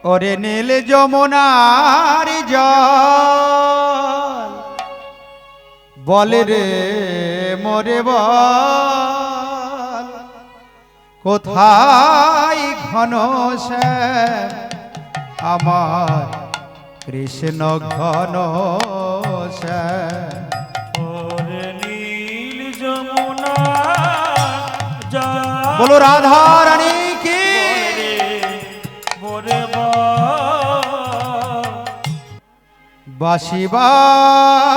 ওরে নীল যমুনার জল বলে রে মোরে বল কোথায় ঘন শ্যাম আমার কৃষ্ণ ঘন শ্যাম। ওরে নীল যমুনা জল বলো রাধা রানী কি মোরে বাঁশি বাজাতে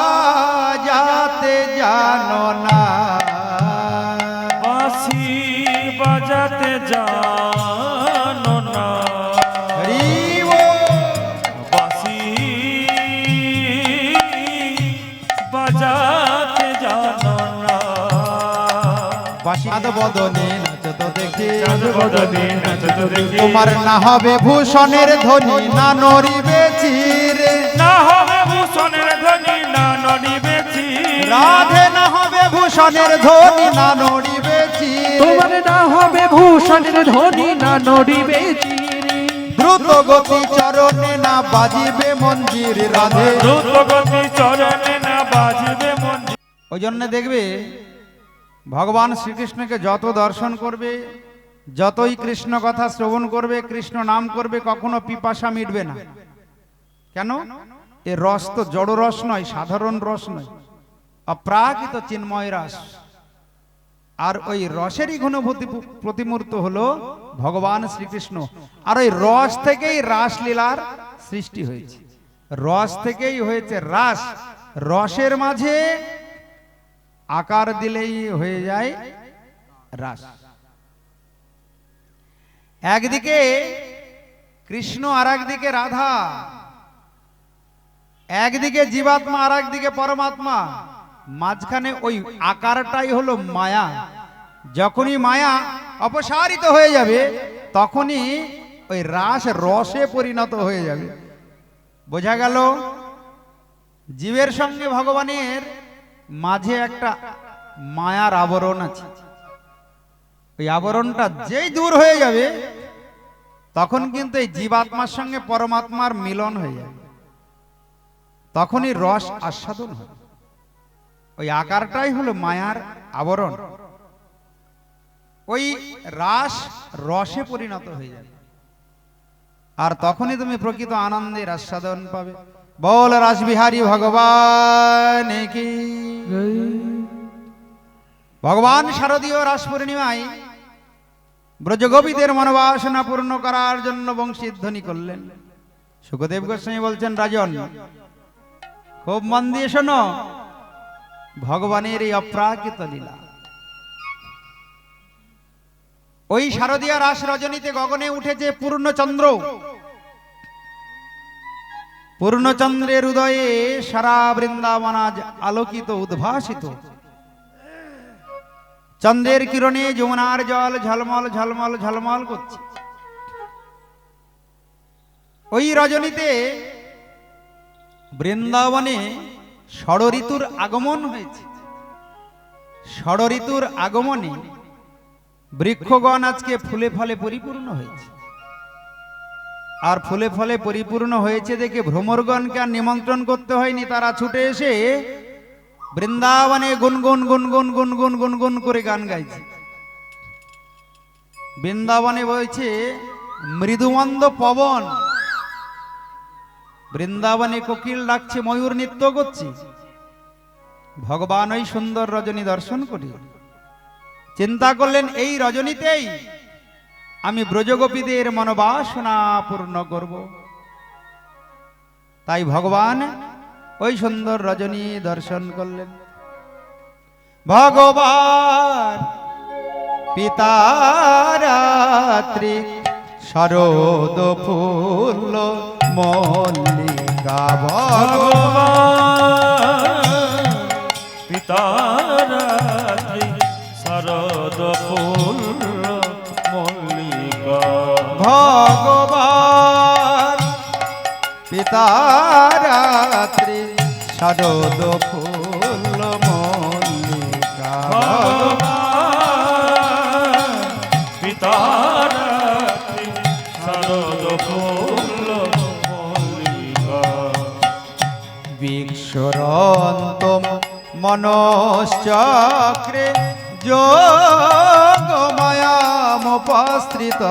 জানো না, বাঁশি বাজাতে জানো না, হরি বল। বাঁশি বাজাতে জানো না, বাঁশি বদনে নাচো তো দেখি, চাঁদ বদনে নাচো তো দেখি, তোমার না হবে ভূষণের ধ্বনি না নড়িবে চিরে, না হবে ভূষণের ধ্বনি না নড়িবে চিরে, রাধে না হবে ভূষণের ধ্বনি না নড়িবে চিরে, তোমার না হবে ভূষণের ধ্বনি না নড়িবে চিরে, দ্রুত গতি চরণে না বাজিবে মঞ্জির রাধে, দ্রুত গতি চরণে না বাজবে মঞ্জির। ওই জন্য দেখবে ভগবান শ্রীকৃষ্ণকে যত দর্শন করবে, যতই কৃষ্ণ কথা শ্রবণ করবে, কৃষ্ণ নাম করবে, কখনো পিপাসা মিটবে না। কেন? এ রস তো জড় রস নয়, সাধারণ রস নয়, অপ্রাকৃত চিন্ময় রস। আর ওই রসেরই ঘনভূতি প্রতিমূর্ত হলো ভগবান শ্রীকৃষ্ণ। আর ওই রস থেকেই রাসলীলার সৃষ্টি হয়েছে, রস থেকেই হয়েছে রাস। রসের মাঝে আকার দিলেই হয়ে যায় রাস। একদিকে কৃষ্ণ আর একদিকে রাধা, একদিকে জীবাত্মা আর একদিকে পরমাত্মা, মাঝখানে ওই আকারটাই হলো মায়া। যখনই মায়া অপসারিত হয়ে যাবে তখনই ওই রাস রসে পরিণত হয়ে যাবে। বোঝা গেল জীবের সঙ্গে ভগবানের মাঝে একটা মায়ার আবরণ আছে। ওই আবরণটা যেই দূর হয়ে যাবে তখন কিন্তু এই জীবাত্মার সঙ্গে পরমাত্মার মিলন হয়ে যাবে, তখনই রস আস্বাদন হয়। ওই আকারটাই হলো মায়ার আবরণ। ওই রাস রসে পরিণত হয়ে যাবে, আর তখনই তুমি প্রকৃত আনন্দের আস্বাদন পাবে। বল রাসবিহারী ভগবান কি। ভগবান শারদীয় রাস পূর্ণিমায় ব্রজগোপীদের মনোবাসনা পূর্ণ করার জন্য বংশীধ্বনি করলেন। সুখদেব গোস্বামী বলছেন, রাজন খুব মন দিয়ে শোনো ভগবানের এই অপ্রাকৃত লীলা। ওই শারদীয় রাস রজনীতে গগনে উঠেছে পূর্ণচন্দ্র। পূর্ণচন্দ্রের উদয়ে সারা বৃন্দাবন আজ আলোকিত উদ্ভাসিত। চন্দ্রের কিরণে যমুনার জল ঝলমল ঝলমল ঝলমল করছে। ওই রজনীতে বৃন্দাবনে ষড় ঋতুর আগমন হয়েছে। ষড় ঋতুর আগমনে বৃক্ষগণ আজকে ফুলে ফলে পরিপূর্ণ হয়েছে। আর ফুলে ফলে পরিপূর্ণ হয়েছে দেখে ভ্রমরগণকে আর নিমন্ত্রণ করতে হয়নি, তারা ছুটে এসে বৃন্দাবনে গুনগুন গুনগুন গুনগুন গুনগুন করে গান গাইছে। বৃন্দাবনে বইছে মৃদুমন্দ পবন, বৃন্দাবনে কোকিল ডাকছে, ময়ূর নৃত্য করছে। ভগবান ওই সুন্দর রজনী দর্শন করি চিন্তা করলেন, এই রজনীতেই আমি ব্রজগোপীদের মনোবাসনা পূর্ণ করব। তাই ভগবান ওই সুন্দর রজনী দর্শন করলেন। ভগবান পিতা রাত্রি শরদ ফুল মল্লিকা। ভগবান পিতা রাত্রি শরদ ফুল মল্লিকা। ভগবান পিতা রাত্রি শরদ ফুল মল্লিকা। ভগবান পিতা রাত্রি শরদ ফুল ফুল মল্লিকা বিক্ষরন্তম মনশ্চক্রে যোগ মায়ামুপাশ্রিত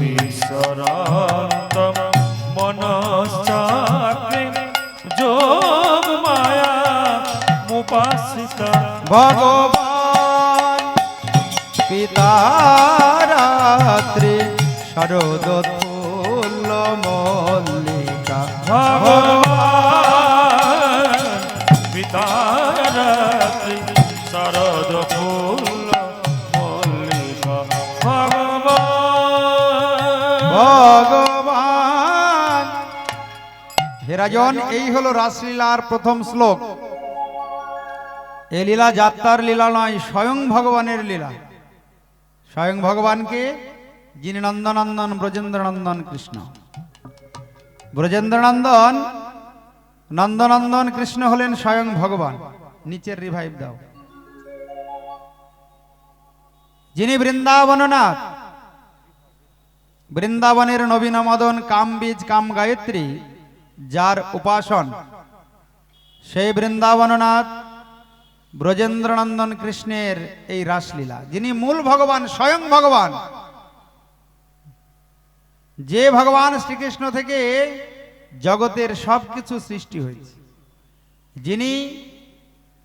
বিশ্বরান্তম মনশ্চাক্রে যোগ মায়া মুপাশ্রিতা ভগবান পিতারাত্রি শরদোৎফুল্ল মল্লিকা ভগবান পিতারাত্রি শরদ ফুল মল্লিকা ভগবান হে রাজন, এই হলো রাসলীলার প্রথম শ্লোক। এই লীলা যাত্রার লীলা নয়, স্বয়ং ভগবানের লীলা। স্বয়ং ভগবানকে, যিনি নন্দনন্দন ব্রজেন্দ্রনন্দন কৃষ্ণ। ব্রজেন্দ্রনন্দন নন্দনন্দন কৃষ্ণ হলেন স্বয়ং ভগবান। নিচের রিভাইভ দাও। যিনি বৃন্দাবননাথ, বৃন্দাবনের নবীন মদন কাম বীজ কাম গায়ত্রী যার উপাসন, সেই বৃন্দাবননাথ ব্রজেন্দ্রনন্দন কৃষ্ণের এই রাসলীলা। যিনি মূল ভগবান, স্বয়ং ভগবান, যে ভগবান শ্রীকৃষ্ণ থেকে জগতের সবকিছু সৃষ্টি হয়েছে, যিনি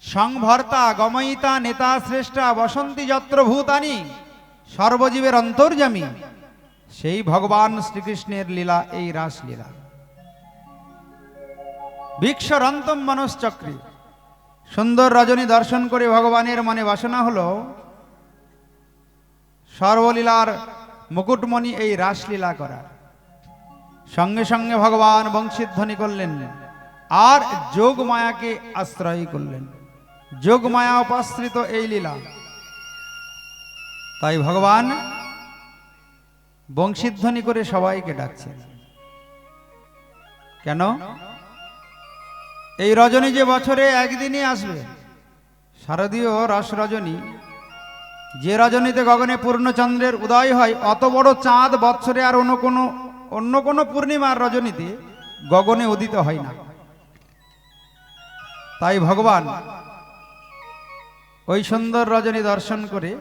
সংভর্তা গময়িতা নেতা শ্রেষ্ঠা বসন্তী যত্র ভূতানি সর্বজীবের অন্তর্যামী, সেই ভগবান শ্রীকৃষ্ণের লীলা এই রাসলীলা। বিক্ষরন্তম মনশ্চক্রে, সুন্দর রজনী দর্শন করে ভগবানের মনে বাসনা হলো সর্বলীলার মুকুটমণি এই রাসলীলা করার। সঙ্গে সঙ্গে ভগবান বংশীধ্বনি করলেন আর যোগ মায়াকে আশ্রয় করলেন। যোগ মায়া উপাশ্রিত এই লীলা। তাই ভগবান বংশীধ্বনি করে সবাইকে ডাকছেন। কেন? এই রজনী যে বছরে একদিনই আসবে, শারদীয় রস রজনী, যে রজনীতে গগনে পূর্ণচন্দ্রের উদয় হয়, অত বড় চাঁদ বৎসরে আর অন্য কোনো পূর্ণিমার রজনীতে গগনে উদিত হয় না। তাই ভগবান ওই সুন্দর রজনী দর্শন করে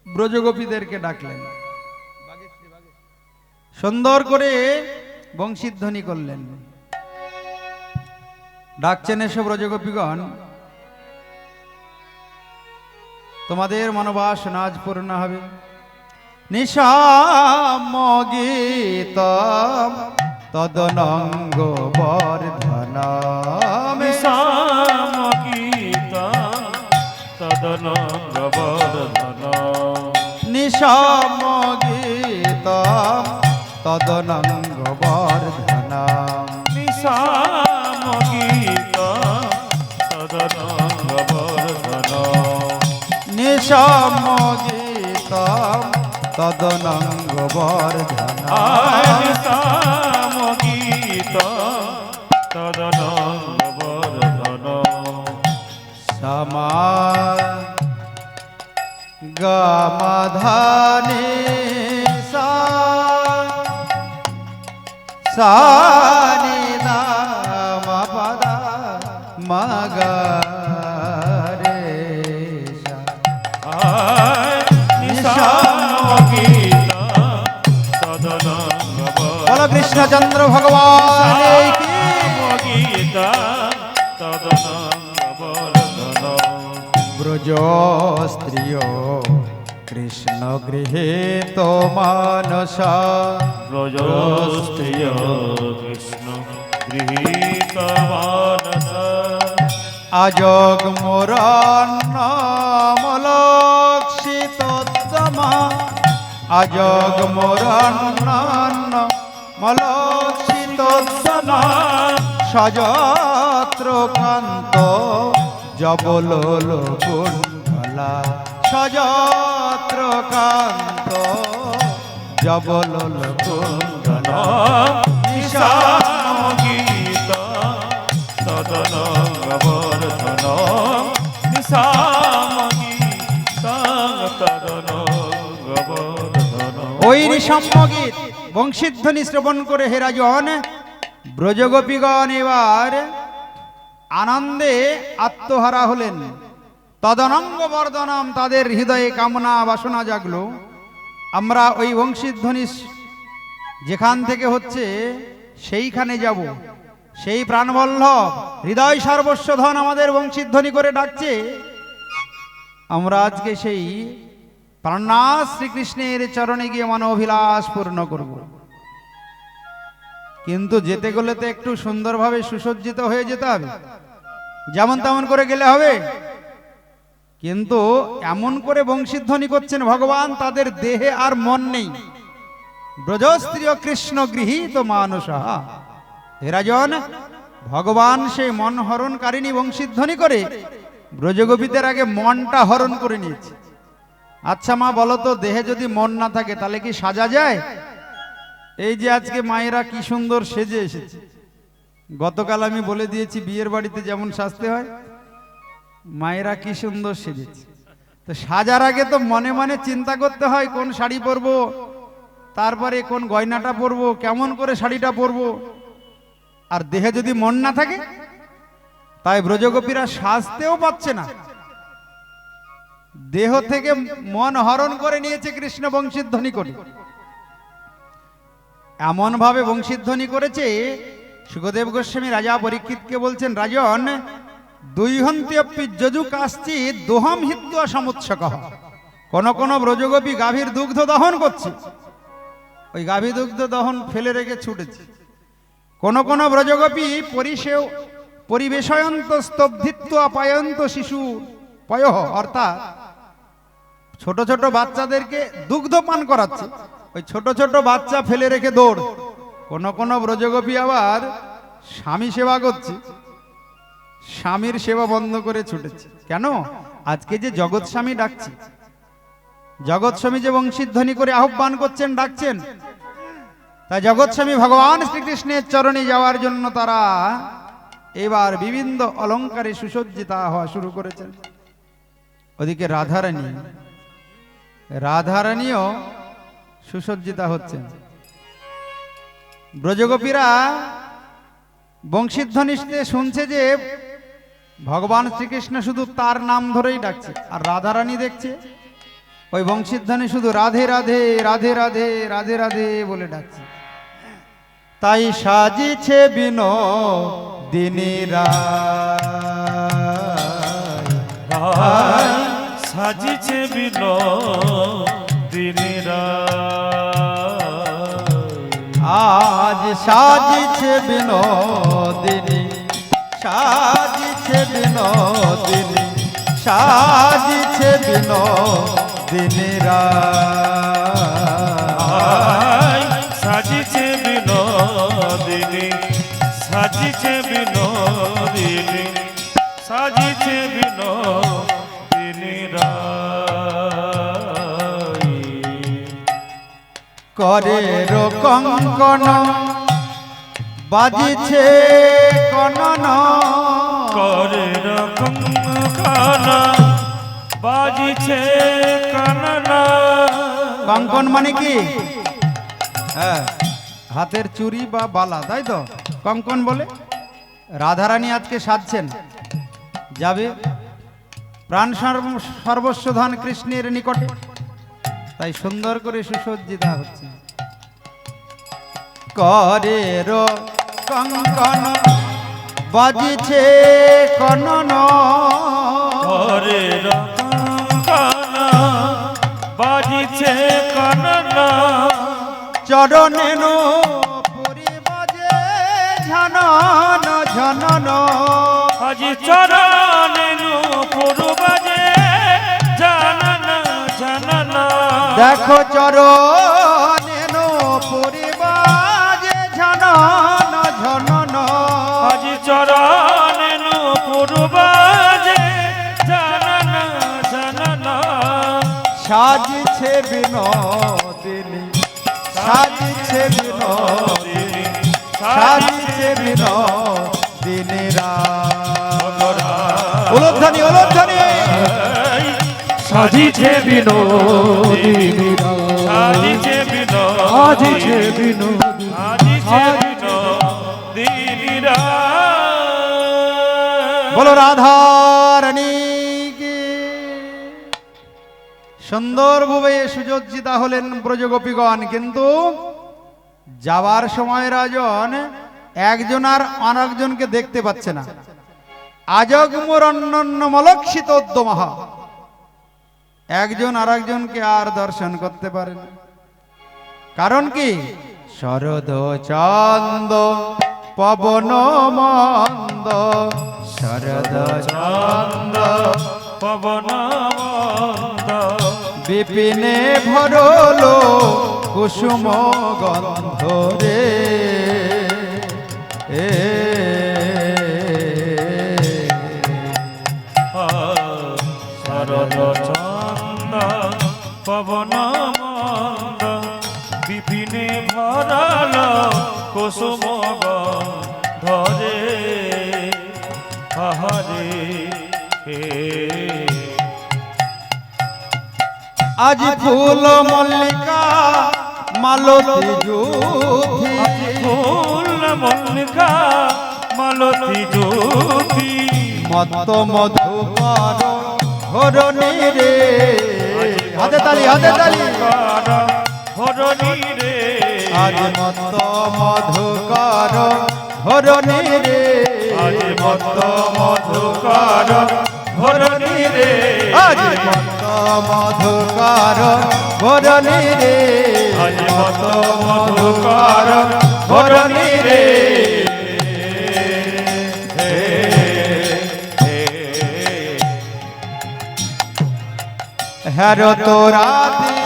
ব্রজগোপীদেরকে ডাকলেন, সুন্দর করে বংশীধ্বনি করলেন। ডাকছেন, এসো ব্রজগোপীগণ, তোমাদের মনোবাসনা আজ পূর্ণ হবে। নিশামগীতম তদনঙ্গ বর্ধনম, নিশামগীতম তদনঙ্গ বর্ধনম, নিশামগীতম তদনঙ্গ বর্ধনম, নিশামগীতম তদনঙ্গ বর্ধনম, নিশামগীতম তদনঙ্গ বর্ধনম, নিশামগীতম তদনঙ্গ বর্ধনম, সমা গমধানি সানি দাম পদা মগরে নিশামগীতম তদনঙ্গ বল কৃষ্ণচন্দ্র ভগবান কি। গীতম তদনঙ্গ বর্ধনম, ব্রজ স্ত্রিয় কৃষ্ণ গৃহীত মানস, ব্রজস্ত্রিয় কৃষ্ণ গৃহীত মানস, আজগ মোরন্নমলক্ষিতোত্তম, আজগ মোরন্নমলক্ষিতোত্তম, সযত্র কান্ত জবলোল কুণ্ডলা, সযত্র কান্ত জবলোল কুণ্ডলা, নিশামগীতম তদনঙ্গ বর্ধনম, নিশামগীতম তদনঙ্গ বর্ধনম। ওই নিঃসম্মগীত বংশীধ্বনি শ্রবণ করে হে রাজন, ব্রজগোপীগণ এবার আনন্দে আত্মহারা হলেন। তদনঙ্গ বর্ধনম, তাদের হৃদয়ে কামনা বাসনা জাগলো, আমরা ওই বংশীধ্বনি যেখান থেকে হচ্ছে সেইখানে যাব। সেই প্রাণবল্লভ হৃদয় সর্বস্ব ধন আমাদের বংশীধ্বনি করে ডাকছে। আমরা আজকে সেই প্রাণনাথ শ্রীকৃষ্ণের চরণে গিয়ে মনোভিলাষ পূর্ণ করব। কিন্তু যেতে গেলে তো একটু সুন্দরভাবে সুসজ্জিত হয়ে যেতে হবে, যেমন তেমন করে গেলে হবে। কিন্তু এমন করে বংশীধ্বনি করছেন ভগবান, তাদের দেহে আর মন নেই। ব্রজস্ত্রীয় কৃষ্ণ গৃহীত মানসা, হে রাজন, ভগবান সেই মন হরণকারিণী বংশীধ্বনি করে ব্রজগোপীদের আগে মনটা হরণ করে নিয়েছে। আচ্ছা মা বলো তো, দেহে যদি মন না থাকে তাহলে কি সাজা যায়? এই যে আজকে মায়েরা কি সুন্দর সেজে এসেছে। গতকাল আমি বলে দিয়েছি বিয়ের বাড়িতে যেমন সাজতে হয়, মায়েরা কি সুন্দর সেজেছে। তো সাজার আগে তো মনে মনে চিন্তা করতে হয় কোন শাড়ি পরবো, তারপরে কোন গয়নাটা পরবো, কেমন করে শাড়িটা পরবো। আর দেহে যদি মন না থাকে, তাই ব্রজগোপীরা সাজতেও পাচ্ছে না, দেহ থেকে মন হরণ করে নিয়েছে কৃষ্ণ বংশীধ্বনি করে। এমন ভাবে বংশীধ্বনি করেছে, সুখদেব গোস্বামী রাজা পরীক্ষিতকে বলছেন, রাজন, দুইহন্ত্যপি যজুক আসছি দোহম হিত্বা সমুৎসক। কোন কোন ব্রজগোপী গাভীর দুগ্ধ দহন করছে, ওই গাভী দুগ্ধ দহন ফেলে রেখে ছুটেছে। কোন কোন ব্রজগোপী পরিবেশয়ন্ত স্তব্ধিত্ব পায়ন্ত শিশু পয়ঃ, অর্থাৎ ছোট ছোট বাচ্চাদেরকে দুগ্ধ পান করাচ্ছে, ওই ছোট ছোট বাচ্চা ফেলে রেখে দৌড়। কোন কোন ব্রজগোপী আবার স্বামী সেবা করছে, স্বামীর সেবা বন্ধ করে ছুটেছে। কেন? আজকে যে জগৎ স্বামী ডাকছে, জগৎ স্বামী যে বংশীধ্বনি করে আহ্বান করছেন, ডাকছেন, তাই জগৎ স্বামী ভগবান শ্রীকৃষ্ণের চরণে যাওয়ার জন্য তারা এবার বিভিন্ন অলঙ্কারে সুসজ্জিতা হওয়া শুরু করেছেন। ওদিকে রাধারানীও সুসজ্জিতা হচ্ছেন। ব্রজগোপীরা বংশীধ্বনিতে শুনছে যে ভগবান শ্রীকৃষ্ণ শুধু তার নাম ধরেই ডাকছে, আর রাধারানী দেখছে ওই বংশীধ্বনি শুধু রাধে রাধে রাধে রাধে রাধে রাধে বলে ডাকছে। তাই সাজিছে বিনোদিনী রায়, সাজিছে বিনোদিনী আজ সাজিছে বিনোদিনী, সাজিছে বিনোদিনী, সাজিছে বিনোদিনী রায়, সাজিছে বিনোদিনী, সাজিছে বিনোদিনী, সাজিছে বিনোদিনী রায়। করে কঙ্কন বাজিছে কনন, করে কঙ্কন বাজিছে কনন। কঙ্কন মানে কি? হ্যাঁ, হাতের চুড়ি বা বালা, তাই তো কঙ্কন বলে। রাধারানী আজকে সাজছেন, যাবে প্রাণ সর্বস্ব ধন কৃষ্ণের নিকটে, তাই সুন্দর করে সুসজ্জিতা হচ্ছে। করে কঙ্কন বাজিছে কনন, করে কঙ্কন বাজিছে কনন। চরণেন পুরি বাজে ঝনন ঝনন, আজি চরণেনু পুরু বাজে ঝনন ঝনন। দেখো চরণেন পুরি বাজে ঝনন ঝনন, আজি চরণেনু পুরু বাজে ঝনন ঝনন। সাজিছে বিনোদিনী, সাজিছে বিনোদিনী, সাজিছে বিনোদিনী রায়। উলুধ্বনি উলুধ্বনি, সাজিছে বিনোদিনী রায়, সাজিছে বিনোদিনী, সাজিছে বিনোদ সাজিছে বিনোদিনীরা। বলো রাধা রানী কি। সুন্দরভাবে সুসজ্জিতা হলেন ব্রজগোপীগণ, কিন্তু যাবার সময় রাজন একজন আর আরেকজনকে দেখতে পাচ্ছে না। আজগমুরন্নন্ন মলক্ষিত উদ্যমহা, একজন আরেকজনকে আর দর্শন করতে পারে না। কারণ কি? শরদ চন্দ পবন মন্দ, শরদ চন্দ পবন মন্দ, বিপিনে ভরলো কুসুম গন্ধ রে। শরদ চন্দ পবন মন্দ, বিপিনে ভরল কুসুম ধরে। হরে আজ ফুল মল্লিকা মালতী জ্যোতি, ফুল মল্লিকা মালতী জ্যোতি, মত্ত মধুকর হরণী রে। হাতে তালি, হাতে তালি। হরণী রে, আজ মত্ত মধুকর হরণী রে, আজ মত্ত মধুকর হরণী রে, আজ মত্ত মধুকর হরণী রে, আজ মত্ত মধুকর হরণী রে। হের তোরাতি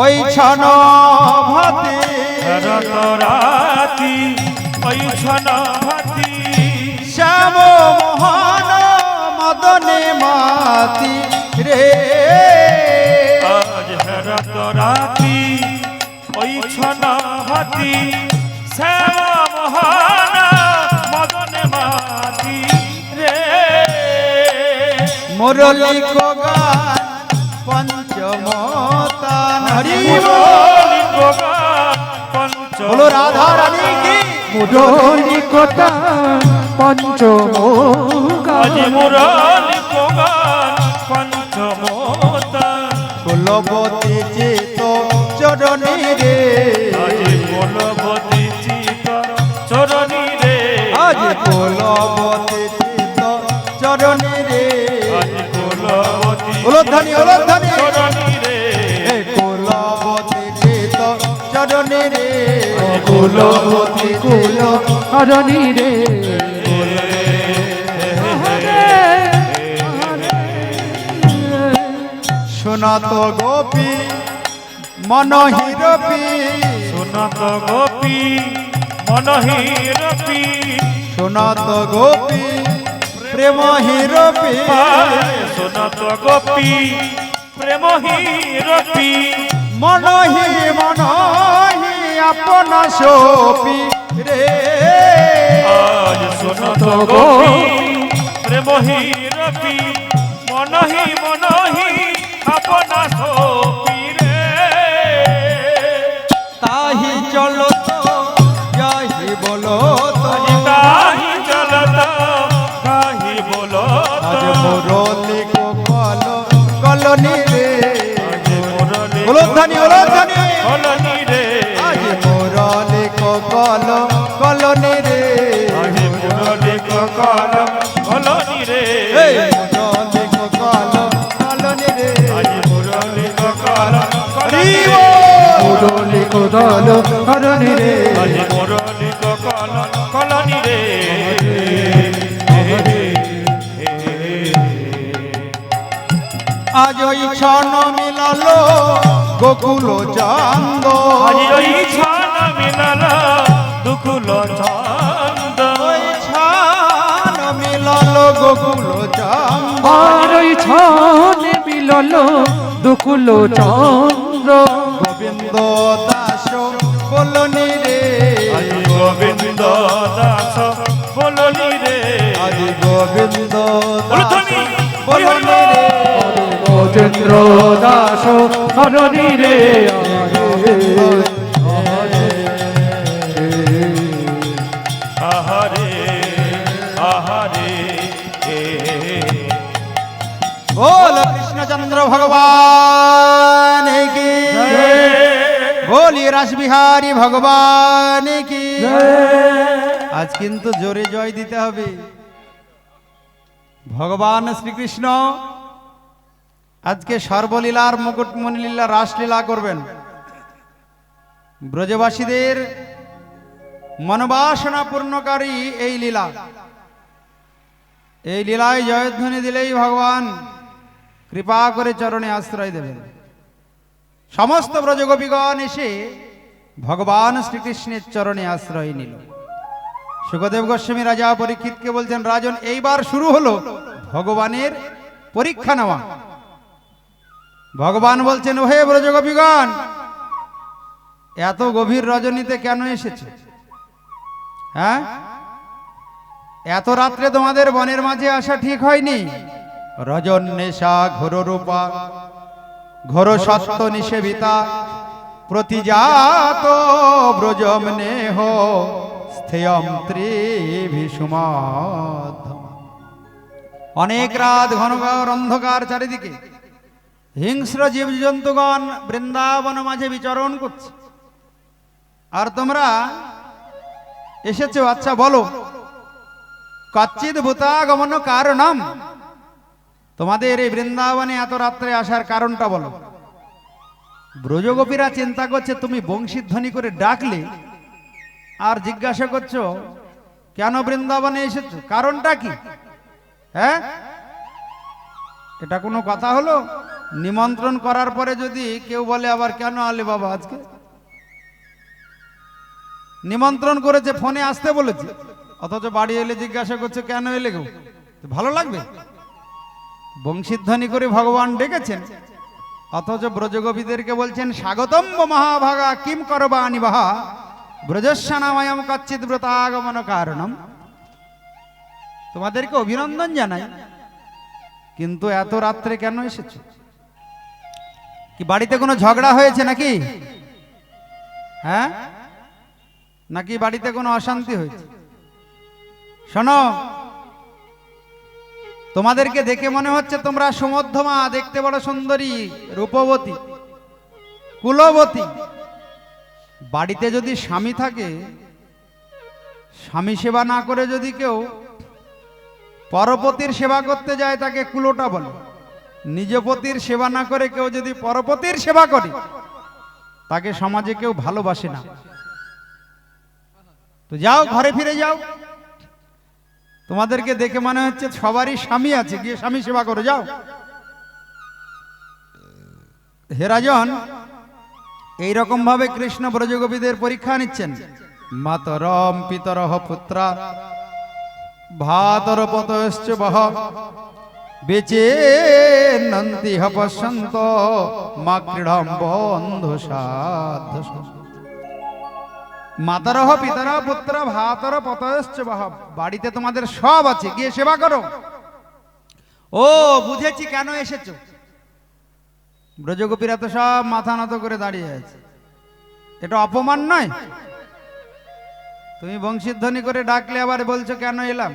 ওই ছন ভাতি, রত রাতি ওই ছন ভাতি, শ্যাম মোহন মদনে মাতি রে। আজ রত রাতি ওই ছন ভাতি, শ্যাম মোহন মদনে মাতি রে। মুরলী গান পঞ্চমতান হরি মুরলী গান পঞ্চ, বলো রাধা রানী কি। মুরলী কথা পঞ্চমোগা, আজ মুরলী গান পঞ্চমতা, কুলবতী চিত চরণী রে, আজ কুলবতী চিত চরণী রে, আজ কুলবতী চিত চরণী রে। আজ কুলবতী উলধ্বনি, উলধ্বনি। চরণী রে, কুলবতী চিত চরণী রে, কুলবতী কুল হরণী রে। শোনাত গোপী মনহিরপি, সুনত গোপী মনহিরপি, শোনাত গোপী প্রেম হিরপি, সুনত গোপী প্রেম হিরপি, মনহি মনহি আপন সোপি রে। আজ সুনত গোপী প্রেম হিরপি, মনহি মনহি আপনা সোপি রে। তাহি চলো তো যাহি বলো তো, তাহি চলত তাহি বলো আজ মুরলি কল কলনি রে। মুরলী উলধ্বনি, উলধ্বনি। কলনি রে, আজ মুরলি কল কলনি রে, আজ মুরলী কল কলনি রে, এই মুরলি কল কলনি রে। আজ মুরলী কল হরি কলনি রে, বল। মুরলী কোদাল হরণী রে। আজ মুরলী কল কলনি রে। আজ ওই ছন মিলালো গোকুল চান্দ, আজ ওই ছান মিলাল দুকুল ছন্দ, ওই ছান মিলালো গোকুল চান্দ, আর ওই ছনে মিলল দুকুল চন্দ্র। গোবিন্দ দাস বলনি রে, আজ গোবিন্দ দাস বলনি রে, আজ গোবিন্দ দাস উলধ্বনি, বলনি রে। গজেন্দ্র দাস হরণী রে। রাসবিহারী ভগবান কি। আজ কিন্তু জোরে জয় দিতে হবে। ভগবান শ্রীকৃষ্ণ আজকে সর্বলীলার মুকুটমণি লীলা রাসলীলা করবেন। ব্রজবাসীদের মনোবাসনা পূর্ণকারী এই লীলা। এই লীলায় জয়ধ্বনি দিলেই ভগবান কৃপা করে চরণে আশ্রয় দেবেন। সমস্ত ব্রজগোপীগণ এসে ভগবান শ্রীকৃষ্ণের চরণে আশ্রয় নিল। সুখদেব গোস্বামী রাজা পরীক্ষিতকে বলছেন, রাজন এইবার শুরু হলো ভগবানের পরীক্ষা নেওয়া। ভগবান বলছেন, ওহে ব্রজগোপীগণ, এত গভীর রজনীতে কেন এসেছে? হ্যাঁ, এত রাত্রে তোমাদের বনের মাঝে আসা ঠিক হয়নি। রজন নেশা ঘোর রূপা ঘোর সত্য নিষেবিতা প্রতিজাত ব্রজম নেহ স্থেয়ম ত্রিভিষুমাধ। অনেক রাত ঘনঘোর অন্ধকার চারিদিকে, হিংস্র জীবজন্তুগণ বৃন্দাবন মাঝে বিচরণ করছে, আর তোমরা এসেছো। আচ্ছা বলো, কচ্চিৎ ভূতাগমন কারণম, তোমাদের এই বৃন্দাবনে এত রাত্রে আসার কারণটা বলো। ব্রজগোপীরা চিন্তা করছে, তুমি বংশীধ্বনি করে ডাকলে আর জিজ্ঞাসা করছো কেন বৃন্দাবনে এসেছো, কারণটা কি? হ্যাঁ, এটা কোনো কথা হলো? নিমন্ত্রণ করার পরে যদি কেউ বলে আবার কেন আলে বাবা আজকে? নিমন্ত্রণ করেছে, ফোনে আসতে বলেছে, অথচ বাড়ি এলে জিজ্ঞাসা করছে কেন এলে গো, ভালো লাগবে? বংশীধ্বনি করে ভগবান ডেকেছেন, অথচ ব্রজগোপীদেরকে বলছেন, স্বাগতম মহাভাগা কিম করবা নিবাহা ব্রজস্যানাময়ম কচ্চিৎ ব্রতাগমন কারণম। তোমাদেরকে অভিনন্দন জানাই, কিন্তু এত রাত্রে কেন এসেছো? কি বাড়িতে কোনো ঝগড়া হয়েছে নাকি? হ্যাঁ, নাকি বাড়িতে কোনো অশান্তি হয়েছে? শোনো, তোমাদেরকে দেখে মনে হচ্ছে তোমরা সুমধ্যমা, দেখতে বড় সুন্দরী, রূপবতী, কুলবতী। বাড়িতে যদি স্বামী থাকে, স্বামী সেবা না করে যদি কেউ পরপতির সেবা করতে যায় তাকে কুলোটা বলে। নিজ পতির সেবা না করে কেউ যদি পরপতির সেবা করে তাকে সমাজে কেউ ভালোবাসে না। তো যাও, ঘরে ফিরে যাও। তোমাদেরকে দেখে মনে হচ্ছে সবারই স্বামী আছে, গিয়ে স্বামী সেবা করো, যাও। হে রাজন, এইরকম ভাবে কৃষ্ণ ব্রজগোপীদের পরীক্ষা নিচ্ছেন। মাতরম পিতরহ পুত্রা ভাতর পতশ্চ বহ বেচে নন্তি হপসন্ত মা ক্রীড়ম বন্ধু সাধ। মাতারহ পিতারহ পুত্র ভাতর পতশ্চ বহ, বাড়িতে তোমাদের সব আছে, গিয়ে সেবা করো। ও বুঝেছি কেন এসেছো। ব্রজগোপীরা তো সব মাথা নত করে দাঁড়িয়ে আছে। এটা অপমান নয়? তুমি বংশীধ্বনি করে ডাকলে আবার বলছো কেন এলাম।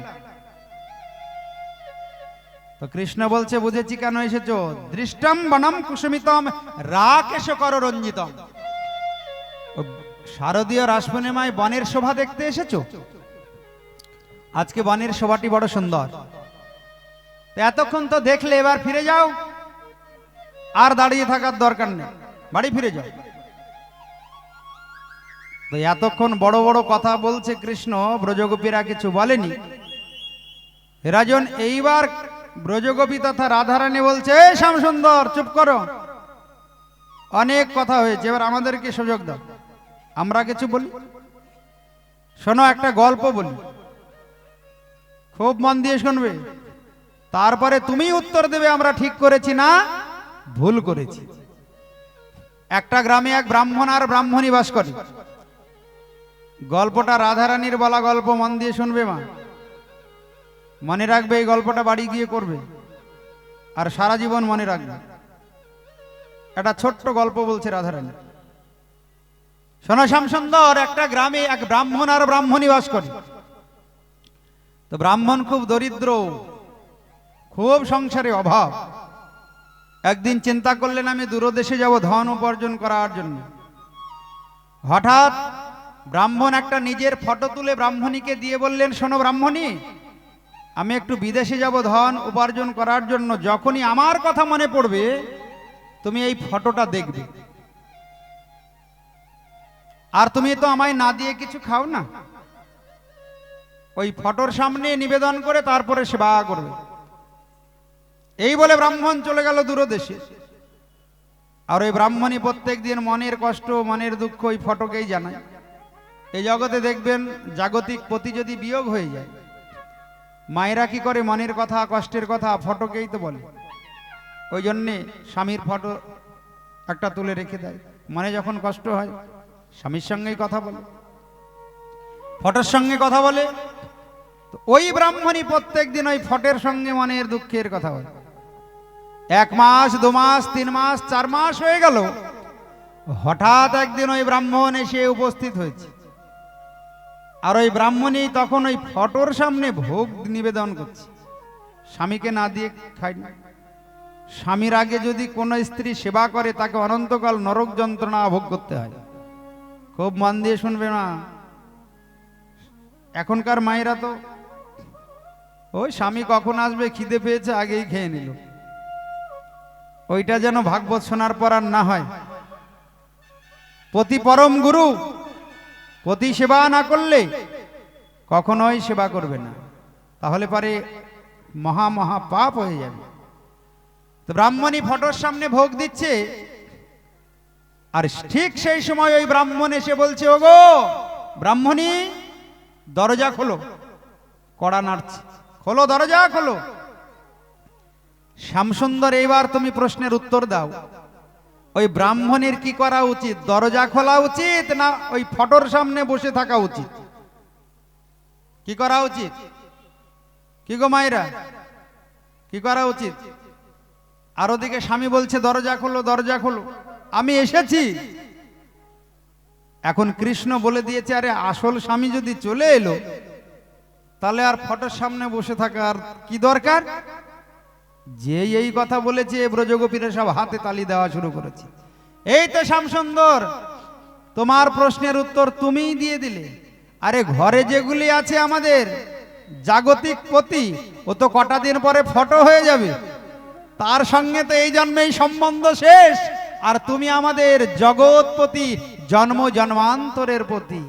তো কৃষ্ণ বলছে, বুঝেছি কেন এসেছো। দৃষ্টম বনম কুসুমিতম রাকেশ কর রঞ্জিতম। শারদীয় রাসপূর্ণিমায় বনের শোভা দেখতে এসেছো। আজকে বনের শোভাটি বড় সুন্দর। এতক্ষণ তো দেখলে, এবার ফিরে যাও, আর দাঁড়িয়ে থাকার দরকার নেই, বাড়ি ফিরে যাও। তো এতক্ষণ বড় বড় কথা বলছে কৃষ্ণ, ব্রজগোপীরা কিছু বলেনি। রাজন এইবার ব্রজগোপী তথা রাধারানী বলছে, এই শ্যামসুন্দর চুপ করো, অনেক কথা হয়েছে, এবার আমাদেরকে সুযোগ দাও, আমরা কিছু বলি। শোনো, একটা গল্প বলি, খুব মন দিয়ে শুনবে, তারপরে তুমি উত্তর দেবে আমরা ঠিক করেছি না ভুল করেছি। একটা গ্রামে এক ব্রাহ্মণ আর ব্রাহ্মণী বাস করে। গল্পটা রাধারানীর বলা গল্প, মন দিয়ে শুনবে মা, মনে রাখবে, এই গল্পটা বাড়ি গিয়ে করবে আর সারা জীবন মনে রাখবে। একটা ছোট্ট গল্প বলছে রাধারানী। শোনো শ্যামসুন্দর, একটা গ্রামে এক ব্রাহ্মণ আর ব্রাহ্মণী বাস করে। তো ব্রাহ্মণ খুব দরিদ্র, খুব সংসারে অভাব। একদিন চিন্তা করলেন, আমি দূরদেশে যাব ধন উপার্জন করার জন্য। হঠাৎ ব্রাহ্মণ একটা নিজের ফটো তুলে ব্রাহ্মণীকে দিয়ে বললেন, শোনো ব্রাহ্মণী, আমি একটু বিদেশে যাব ধন উপার্জন করার জন্য, যখনই আমার কথা মনে পড়বে তুমি এই ফটোটা দেখবে, আর তুমি তো আমায় না দিয়ে কিছু খাও না, ওই ফটোর সামনে নিবেদন করে তারপরে সেবা করবে। এই বলে ব্রাহ্মণ চলে গেল দূরদেশে। আর ওই ব্রাহ্মণী প্রত্যেক দিন মনের কষ্ট মনের দুঃখ ওই ফটোকেই জানায়। এই জগতে দেখবেন জাগতিক পতি যদি বিয়োগ হয়ে যায়, মায়েরা কি করে মনের কথা কষ্টের কথা ফটোকেই তো বলে। ওই জন্যে স্বামীর ফটো একটা তুলে রেখে দেয়, মনে যখন কষ্ট হয় স্বামীর সঙ্গেই কথা বলে, ফটোর সঙ্গে কথা বলে। তো ওই ব্রাহ্মণী প্রত্যেক দিন ওই ফটোর সঙ্গে মনের দুঃখের কথা বলে। 1 মাস 2 মাস 3 মাস 4 মাস হয়ে গেল। হঠাৎ একদিন ওই ব্রাহ্মণ এসে উপস্থিত হয়েছে, আর ওই ব্রাহ্মণী তখন ওই ফটোর সামনে ভোগ নিবেদন করছে, স্বামীকে না দিয়ে খায়নি। স্বামীর আগে যদি কোনো স্ত্রী সেবা করে তাকে অনন্তকাল নরক যন্ত্রণা ভোগ করতে হয়। খুব মন দিয়ে শুনবে না, এখনকার মায়েরা তো ওই স্বামী কখন আসবে খিদে পেয়েছে আগেই খেয়ে নিল। ওইটা যেন ভাগবত শোনার পর আর না হয়। পতি পরম গুরু, পতি সেবা না করলে কখনোই সেবা করবে না, তাহলে পারে মহা মহা পাপ হয়ে যাবে। তো ব্রাহ্মণী ফটোর সামনে ভোগ দিচ্ছে, আর ঠিক সেই সময় ওই ব্রাহ্মণ এসে বলছে, ওগো ব্রাহ্মণী, দরজা খোলো। কড়া নাড়ছে, খোলো দরজা খোলো। শ্যামসুন্দর, এইবার তুমি প্রশ্নের উত্তর দাও, ওই ব্রাহ্মণের কি করা উচিত? দরজা খোলা উচিত না ওই ফটোর সামনে বসে থাকা উচিত? কি করা উচিত? কি গো মায়েরা, কি করা উচিত? আর ওদিকে স্বামী বলছে দরজা খোলো দরজা খোলো, আমি এসেছি। এখন কৃষ্ণ বলে দিয়েছে, আরে আসল স্বামী যদি চলে এলো তাহলে আর ফটোর সামনে বসে থাকার কি দরকার? যে এই কথা বলেছে ব্রজগোপীরা সব হাতে তালি দেওয়া শুরু করেছে। এই তো শ্যামসুন্দর, তোমার প্রশ্নের উত্তর তুমিই দিয়ে দিলে। আরে ঘরে যেগুলি আছে আমাদের জাগতিক পতি, ও তো কটা দিন পরে ফটো হয়ে যাবে, তার সঙ্গে তো এই জন্মেই সম্বন্ধ শেষ। আর তুমি আমাদের জগৎপতি, জন্ম জন্মান্তরের পতি।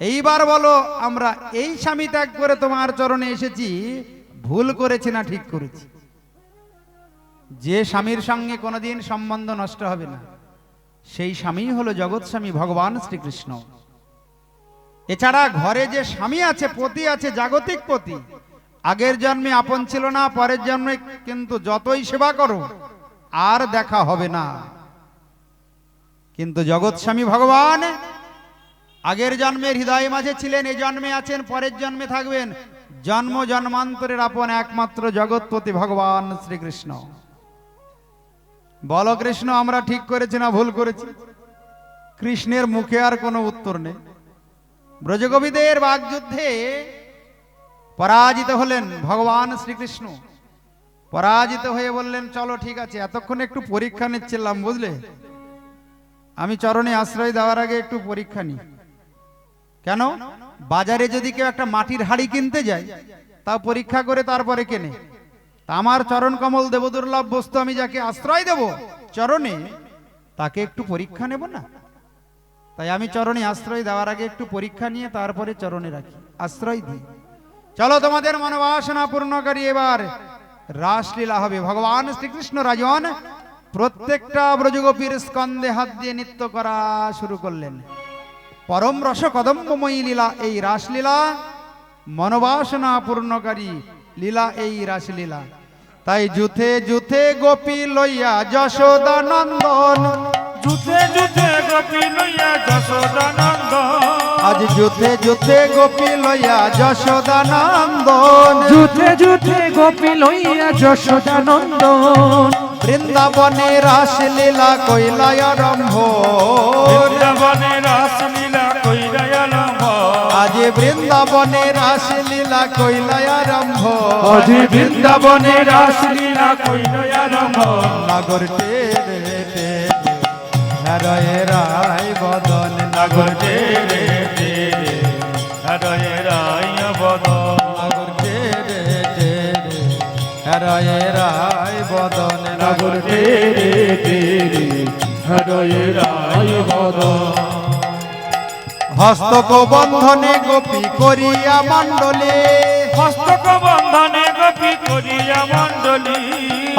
এইবার বলো, আমরা এই স্বামী ত্যাগ করে তোমার চরণে এসেছি, ভুল করেছি না ঠিক করেছি? যে স্বামীর সঙ্গে কোনোদিন সম্বন্ধ নষ্ট হবে না, সেই স্বামী হলো জগৎ স্বামী ভগবান শ্রীকৃষ্ণ। এছাড়া ঘরে যে স্বামী আছে, পতি আছে, জাগতিক পতি, আগের জন্মে আপন ছিল না, পরের জন্মে কিন্তু যতই সেবা করো আর দেখা হবে না। কিন্তু জগৎ স্বামী ভগবান আগের জন্মের হৃদয় মাঝে ছিলেন, এই জন্মে আছেন, পরের জন্মে থাকবেন। জন্ম জন্মান্তরের আপন একমাত্র জগৎপতি ভগবান শ্রীকৃষ্ণ। বলো কৃষ্ণ, আমরা ঠিক করেছি না ভুল করেছি? কৃষ্ণের মুখে আর কোনো উত্তর নেই। ব্রজগোপীদের বাগযুদ্ধে পরাজিত হলেন ভগবান শ্রীকৃষ্ণ। পরাজিত হয়ে বললেন, চলো ঠিক আছে, এতক্ষণ একটু পরীক্ষা নিচ্ছিলাম, বুঝলে, আমি চরণে আশ্রয় দেওয়ার আগে একটু পরীক্ষা নিই। কেন? বাজারে যদি কেউ একটা মাটির হাড়ি কিনতে যায়, তা পরীক্ষা করে তারপরে কেনে। তা আমার চরণ কমল দেবদুর্লভ বস্তু, আমি যাকে আশ্রয় দেব চরণে, তাকে একটু পরীক্ষা নেব না? তাই আমি চরণে আশ্রয় দেওয়ার আগে একটু পরীক্ষা নিয়ে তারপরে চরণে রাখি, আশ্রয় দিই। চলো, তোমাদের মনোবাসনা পূর্ণকারী এবার রাসলীলা হবে। ভগবান শ্রীকৃষ্ণ রাজন প্রত্যেকটা ব্রজগোপীর স্কন্ধে হাত দিয়ে নৃত্য করা শুরু করলেন। পরম রস কদম্বময়ী লীলা এই রাসলীলা, মনোবাসনা পূর্ণকারী লীলা এই রাসলীলা। তাই যুথে যুথে গোপী লইয়া যশোদা নন্দন, যুথে যুথে গোপী লইয়া যশোদা নন্দন, আজ যুথে যুথে গোপী লইয়া যশোদা নন্দন, যুথে যুথে গোপী লইয়া যশোদা নন্দন, বৃন্দাবনে রাসলীলা কইলা আরম্ভ, বৃন্দাবনে রাসলীলা কইরা আরম্ভ, আজ বৃন্দাবনে রাসলীলা কইলা আরম্ভ, আজ বৃন্দাবনে রাসলীলা কইরা আরম্ভ, নগর টেনে টেনে হরয়ে রায় বদন নাগর রে রে রে রে হরয়ে রায় বদন নাগর রে রে রে হরয়ে রায় বদন নাগর রে রে রে রে হরয়ে রায় বদন হস্তক বন্ধনে গোপী করিয়া মণ্ডলে হস্তক বন্ধনে গোপী করিয়া মণ্ডলী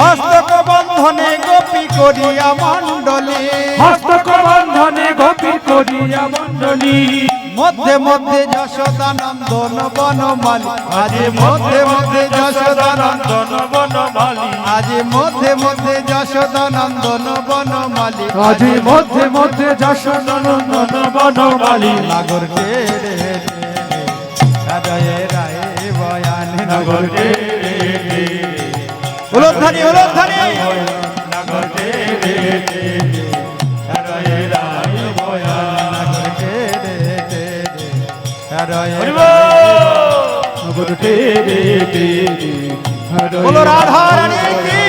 হস্তক বন্ধনে গোপী করিয়া মণ্ডলে হস্তক বন্ধনে গোপী করিয়া মণ্ডলী মধ্যে মধ্যে যশোদানন্দন বনমালী আজ মধ্যে মধ্যে যশোদানন্দন নন্দন বনমালী আজ মধ্যে মধ্যে যশোদানন্দন বনমালী আজি মধ্যে মধ্যে যশোদানন্দন বনমালী নাগর রে রে রে হৃদয়ে রায় বয়ান নাগর রে রে রে উলধ্বনি উলধ্বনি নাগর রে রে রে হরয়ে রায় বয়ান নাগর রে রে রে হৃদয়ে হরি নাগর রে রে রে রে হরয়ে বলো রাধা রানীর কি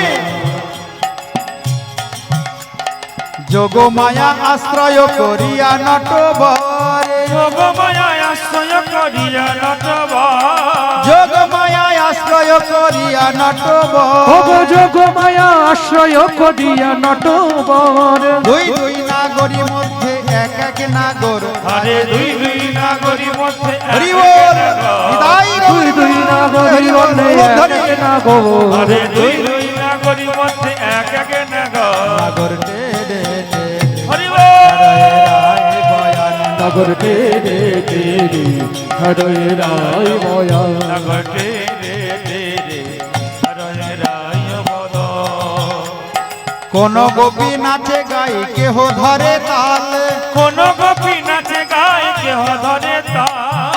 যোগ মায়া আশ্রয় করিয়া নটবরে যোগ মায়া আশ্রয় করিয়া নটবা যোগ মায়া আশ্রয় করিয়া নটবর ভব যোগ মায়া আশ্রয় করিয়া নটবর দুই দুই নাগরী মধ্যে এক এক নাগর আরে দুই দুই নাগরী মধ্যে হরি বল নিতাই দুই দুই নাগরী বলে এক নাগর আরে দুই দুই নাগরী মধ্যে এক এক নাগর নাগর রে রে রে হরি রায় বয়ান নাগর রে রে রে রে হরয়ে রায় বয়ান নাগর রে রে রে রে হরয়ে রায় বদন কোন গোপী নাচে গাই কেহ ধরে তাল কোন গোপী নাচে গায় কেহ ধরে তা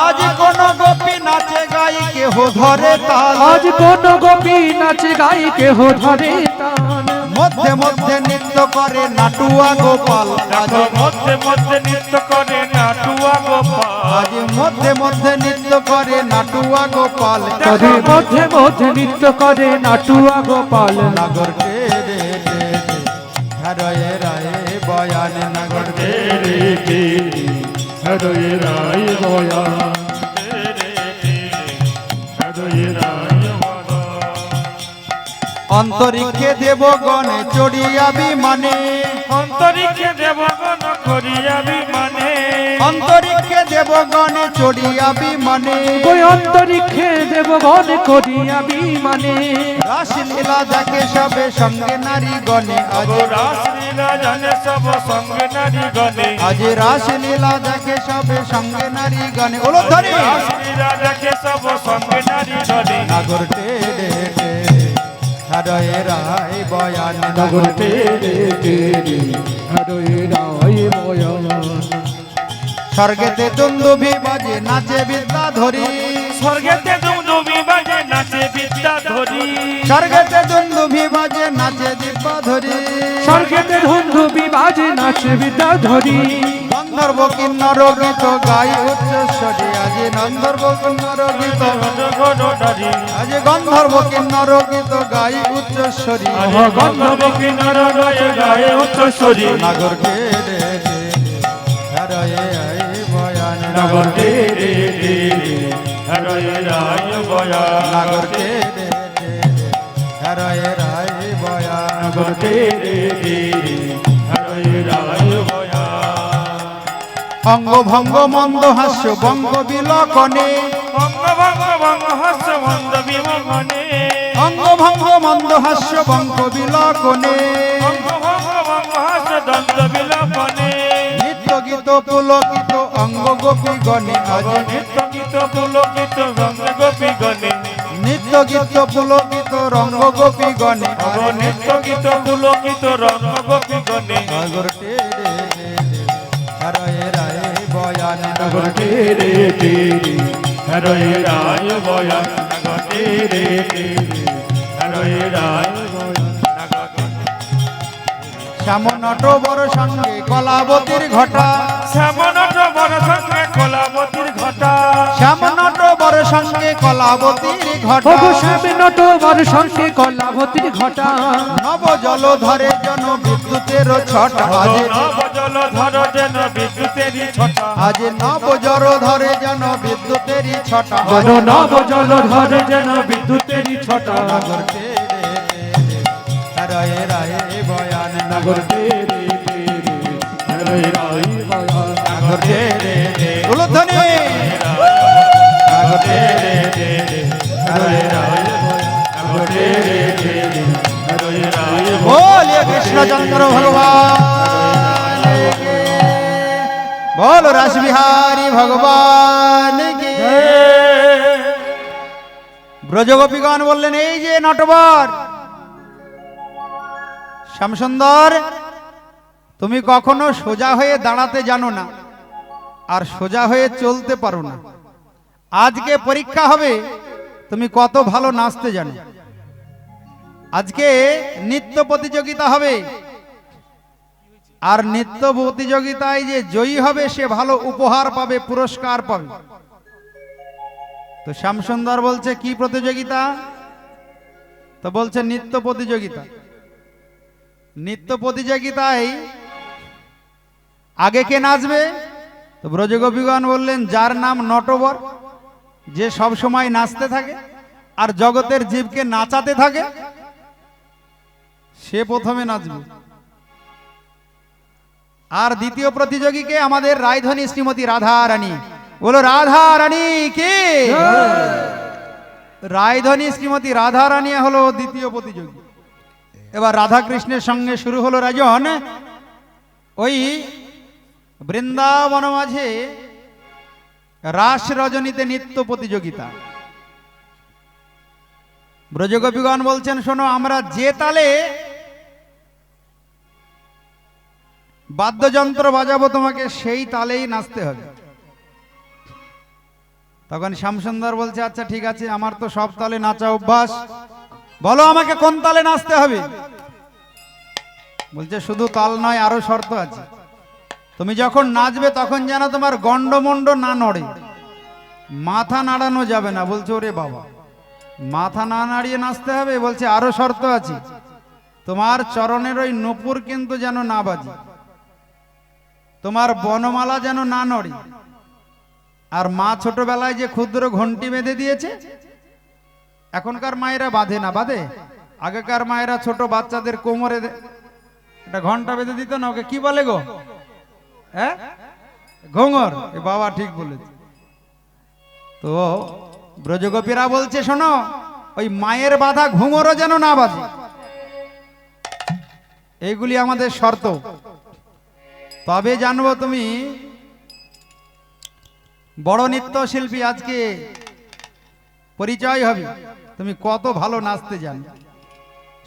আজ কোন গোপী নাচে গাই কেহ ধরে তাল আজ কোন গোপী নাচে গাই কেহ ধরে তান মধ্যে মধ্যে নৃত্য করে নাটুয়া গোপাল আজ দেখো মধ্যে মধ্যে নৃত্য করে নাটুয়া গোপাল আজ মধ্যে মধ্যে নৃত্য করে নাটুয়া গোপাল তবে মধ্যে মধ্যে নৃত্য করে নাটুয়া গোপাল নাগর রে রে রে রে হরয়ে রায় বয়ান নাগর রে রে রে রে হরয়ে রায় বয়ান হরয়ে রায় অন্তরিক্ষে দেবগণে চড়িয়া বিমানে অন্তরিক্ষে দেবগণ করিয়া বিমানে অন্তরিক্ষে দেবগণে চড়িয়া বিমানে ওই অন্তরিক্ষে দেবগণ করিয়া বিমানে রাসলীলা দেখে সবে সঙ্গে নারী গণে আজ রাসলীলা জানে সব সঙ্গে নারী গণে আজ রাসলীলা দেখে সবে সঙ্গে নারী গণে উলধ্বনি রাসলীলা দেখে সব সঙ্গে নারী গণে নাগর রে রে রে হরয়ে রায় বয়ান নগর রে রে রে রে হরয়ে রায় বয়ান স্বর্গেতে দুন্দুভি বাজে নাচে বিদ্যা ধরি স্বর্গেতে দুমদুমি বাজে নাচে বিদ্যা ধরি স্বর্গেতে দুন্দুভি বাজে নাচে দিব্যা ধরি স্বর্গেতে ধন্ধু বিবাজে নাচে বিদ্যা ধরি গন্ধর্ব কিন্নর গীত গাই উচ্চস্বরী আজ গন্ধর্ব কিন্নর গীত আজ গন্ধর্ব কিন্নর গীত গাই উচ্চস্বরী গন্ধর্ব কিন্নর গায়ে গায়ে উচ্চস্বরী নাগর রে রে রে হরয়ে আই বয়ান নগর রে রে রে রে হরয়ে রায় বয়ান নাগর রে রে রে হরয়ে রায় বয়ান নগর রে রে রে রে হরয়ে রায় বয়ান অঙ্গ ভঙ্গ মন্দ হাস্য বঙ্গ বিলকনে ভঙ্গ ভঙ্গ ভঙ্গ হাস্য মন্দ বিমনে অঙ্গ ভঙ্গ মন্দ হাস্য বঙ্গ বিলকনে ভঙ্গ ভঙ্গ ভঙ্গ হাস্য দণ্ড বিলপনে নিত্য গীত পুলকিত অঙ্গ গোপী গণে আজ নিত্য গীত পুলকিত রঙ্গ গোপী গণে নিত্য গীত পুলকিত রঙ্গ গোপী গণে নিত্য গীত পুলকিত রঙ্গ গোপী গণে নাগর রে রে রে রে হরয়ে রায় বয়ান নগর রে রে রে রে হরয়ে রায় বয়ান নগর রে রে রে রে হরয়ে রায় বয়ান নগর শ্যাম নটবর সঙ্গে কলাবতীর ঘটা শ্যামনট বর সঙ্গে কলাবতীর ঘটা শ্যাম নটবর সঙ্গে কলাবতীর ঘটা ওগো শ্যামে নটবর সঙ্গে কলাবতীর ঘটা নব জলধরে জন বিদ্যুতের ছটা আজ নব জলধর যেন বিদ্যুতেরই ছটা আজ নব জলধরে জন বিদ্যুতেরই ছটা যেন নব জল ধরে যেন বিদ্যুতেরই ছটা নাগর রায়ে রায়ে বয়ান নাগর তেরে তেরে হরে রাই বয়ান নাগর উলুধ্বনি নাগর রায়ে রায়ে बोलिए कृष्णचंद्र भगवान की। बोलो रस बिहारी भगवान की। ব্রজগোপীগণ বললেন এই যে নটবর শ্যামসুন্দর, তুমি কখনো সোজা হয়ে দাঁড়াতে জানো না আর সোজা হয়ে চলতে পারো না। আজকে পরীক্ষা হবে তুমি কত ভালো নাচতে জানো। আজকে নৃত্য প্রতিযোগিতা হবে, আর নৃত্য প্রতিযোগিতায় যে জয়ী হবে সে ভালো উপহার পাবে, পুরস্কার পাবে। তো শ্যামসুন্দর বলছে কি প্রতিযোগিতা? তো বলছে নৃত্য প্রতিযোগিতা। নৃত্য প্রতিযোগিতায় আগে কে নাচবে? তো ব্রজগোপীগণ বললেন যার নাম নটবর, যে সব সময় নাচতে থাকে আর জগতের জীবকে নাচাতে থাকে, সে প্রথমে নাচবে। আর দ্বিতীয় প্রতিযোগীকে আমাদের রায়ধনী শ্রীমতী রাধা রানী। বলো রাধা রানী কে? রায়ধনী শ্রীমতী রাধা রানী হলো দ্বিতীয় প্রতিযোগী। এবার রাধা কৃষ্ণের সঙ্গে শুরু হলো রাজন ওই বৃন্দাবন মাঝে রাস রজনীতে নৃত্য প্রতিযোগিতা। ব্রজগোপীগণ বলছেন শোনো, আমরা যে তালে বাদ্যযন্ত্র বাজাবো তোমাকে সেই তালেই নাচতে হবে। তখন শ্যামসুন্দর বলছে আচ্ছা ঠিক আছে, আমার তো সব তালে নাচা অভ্যাস, বলো আমাকে কোন তালে নাচতে হবে। বলছে শুধু তাল নয়, আরো শর্ত আছে। তুমি যখন নাচবে তখন যেন তোমার গন্ডমন্ড না নড়ে, মাথা নাড়ানো যাবে না। বলছে ওরে বাবা, মাথা না নাড়িয়ে নাচতে হবে? বলছে আরো শর্ত আছে, তোমার চরণের ওই নূপুর কিন্তু যেন না বাজে, তোমার বনমালা যেন না নড়ে। আর মা ছোটবেলায় যে ক্ষুদ্র ঘন্টি বেঁধে দিয়েছে, এখনকার মায়েরা বাঁধে না, বাঁধে? আগেকার মায়েরা ছোট বাচ্চাদের কোমরে একটা ঘন্টা বেঁধে দিত না, ওকে কি বলে গো? হ্যাঁ, ঘুঙর। এ বাবা ঠিক বলেছে। তো ব্রজগোপীরা বলছে শোনো, ওই মায়ের বাধা ঘুঙরও যেন না বাজে, এইগুলি আমাদের শর্ত। তবে জানবো তুমি বড় নৃত্যশিল্পী, আজকে পরিচয় হবে তুমি কত ভালো নাচতে জানো।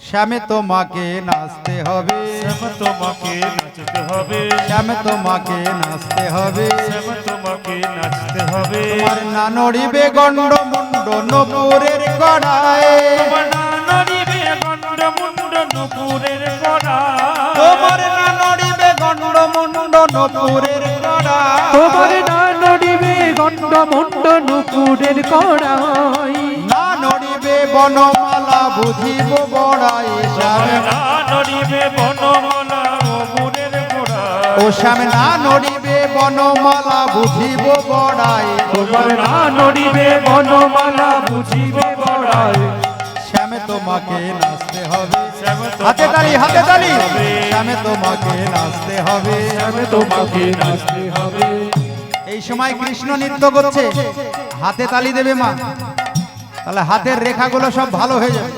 শ্যামে তোমাকে নাচতে হবে, শ্যাম তোমাকে নাচতে হবে, শ্যাম তোমাকে নাচতে হবে, শ্যাম তোমাকে নাচতে হবে। তোমার না নড়িবে গন্ড মুন্ড নপুরের গড়ায়, তোমার না নড়িবে গন্ড মুন্ড নূপুরের গড়ায়, তোমার না নড়িবে গন্ড মুন্ড নপুরের গড়ায়, তোমার না নড়িবে গন্ড মুন্ড নুপুরের কড়াই, না নড়িবে বনমালা বুঝিব বড়াই। শ্যামে না নড়িবে বনমালা নূপুরের গড়ায়, ও শ্যামে না নড়িবে বনমালা বুঝিব বড়াই, তোমার না নড়িবে বনমালা বুঝিবে বড়াই। শ্যামে তোমাকে নাচতে হবে, শ্যাম হাতে তালি, হাতে তালি, হবে। শ্যামে তোমাকে নাচতে হবে। শ্যামে তোমাকে নাচতে হবে। এই সময় কৃষ্ণ নৃত্য করছে, হাতে তালি দেবে মা, তাহলে হাতের রেখাগুলো সব ভালো হয়ে যাবে।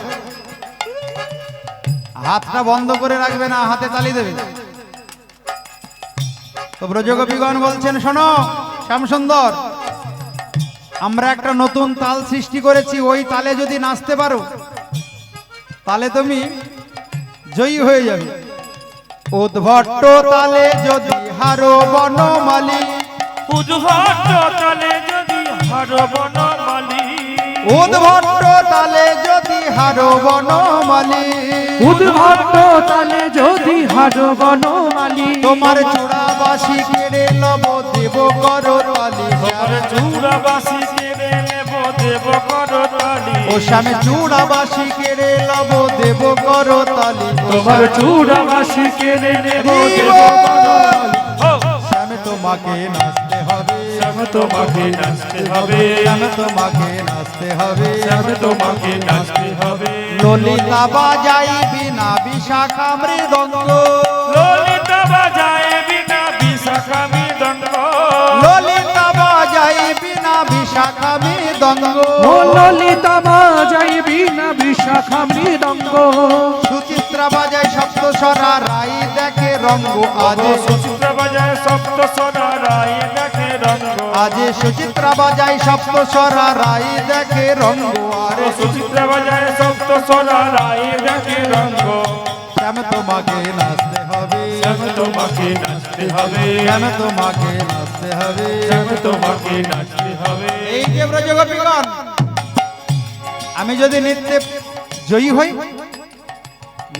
হাতটা বন্ধ করে রাখবে না, হাতে তালি দেবে। তো ব্রজগোপীগণ বলছেন শোনো শ্যামসুন্দর, আমরা একটা নতুন তাল সৃষ্টি করেছি, ওই তালে যদি নাচতে পারো তাহলে তুমি জয়ী হয়ে যাবে। উদ্ভট্ট তালে যদি হারো বনমালী, উদ্ভট্ট তালে যদি হারো বনমালী, উদ্ভট্ট তালে যদি হারো বনমালী, উদ্ভট্ট তালে যদি হারো বনমালী, তোমার চূড়াবাসী কেড়ে লব দেব করতালি। তোমার চূড়াবাসী কেড়ে নেব দেব করতালি। ও ও শ্যামে চূড়াবাসী কেড়ে লব দেব করতালি তোমার চূড়াবাসী কেড়ে নেব দেব করতালি। শ্যামে তোমাকে নাচতে হবে শ্যাম তোমাকে নাচতে হবে, শ্যামে তোমাকে নাচতে হবে শ্যাম তোমাকে নাচতে হবে। ললিতা বাজাই বিনা বিশাখা মৃদঙ্গ ললিতা বাজায় বিনা বিশাখা মৃদঙ্গ, ললিতা বাজাই বিনা বিশাখা মৃদঙ্গ ও ললিতা বাজায় বিনা বিশাখা মৃদঙ্গ। সুচিত্রা বাজাই সপ্তস্বরা রাই দেখে রঙ্গ আজ সুচিত্রা বাজায় সপ্ত সদা রায় দেখে রঙ্গ, আজ সুচিত্রা বাজাই সপ্তস্বরা রাই দেখে রঙ্গ আরে সুচিত্রা বাজায় সপ্ত সদা রায় দেখে রঙ্গ। শ্যাম তোমাকে নাচতে হবে শ্যাম তোমাকে নাচতে হবে, শ্যাম তোমাকে নাচতে হবে শ্যাম তোমাকে নাচতে হবে। এই যে ব্রজগোপীগণ, আমি যদি নৃত্যে জয়ী হই,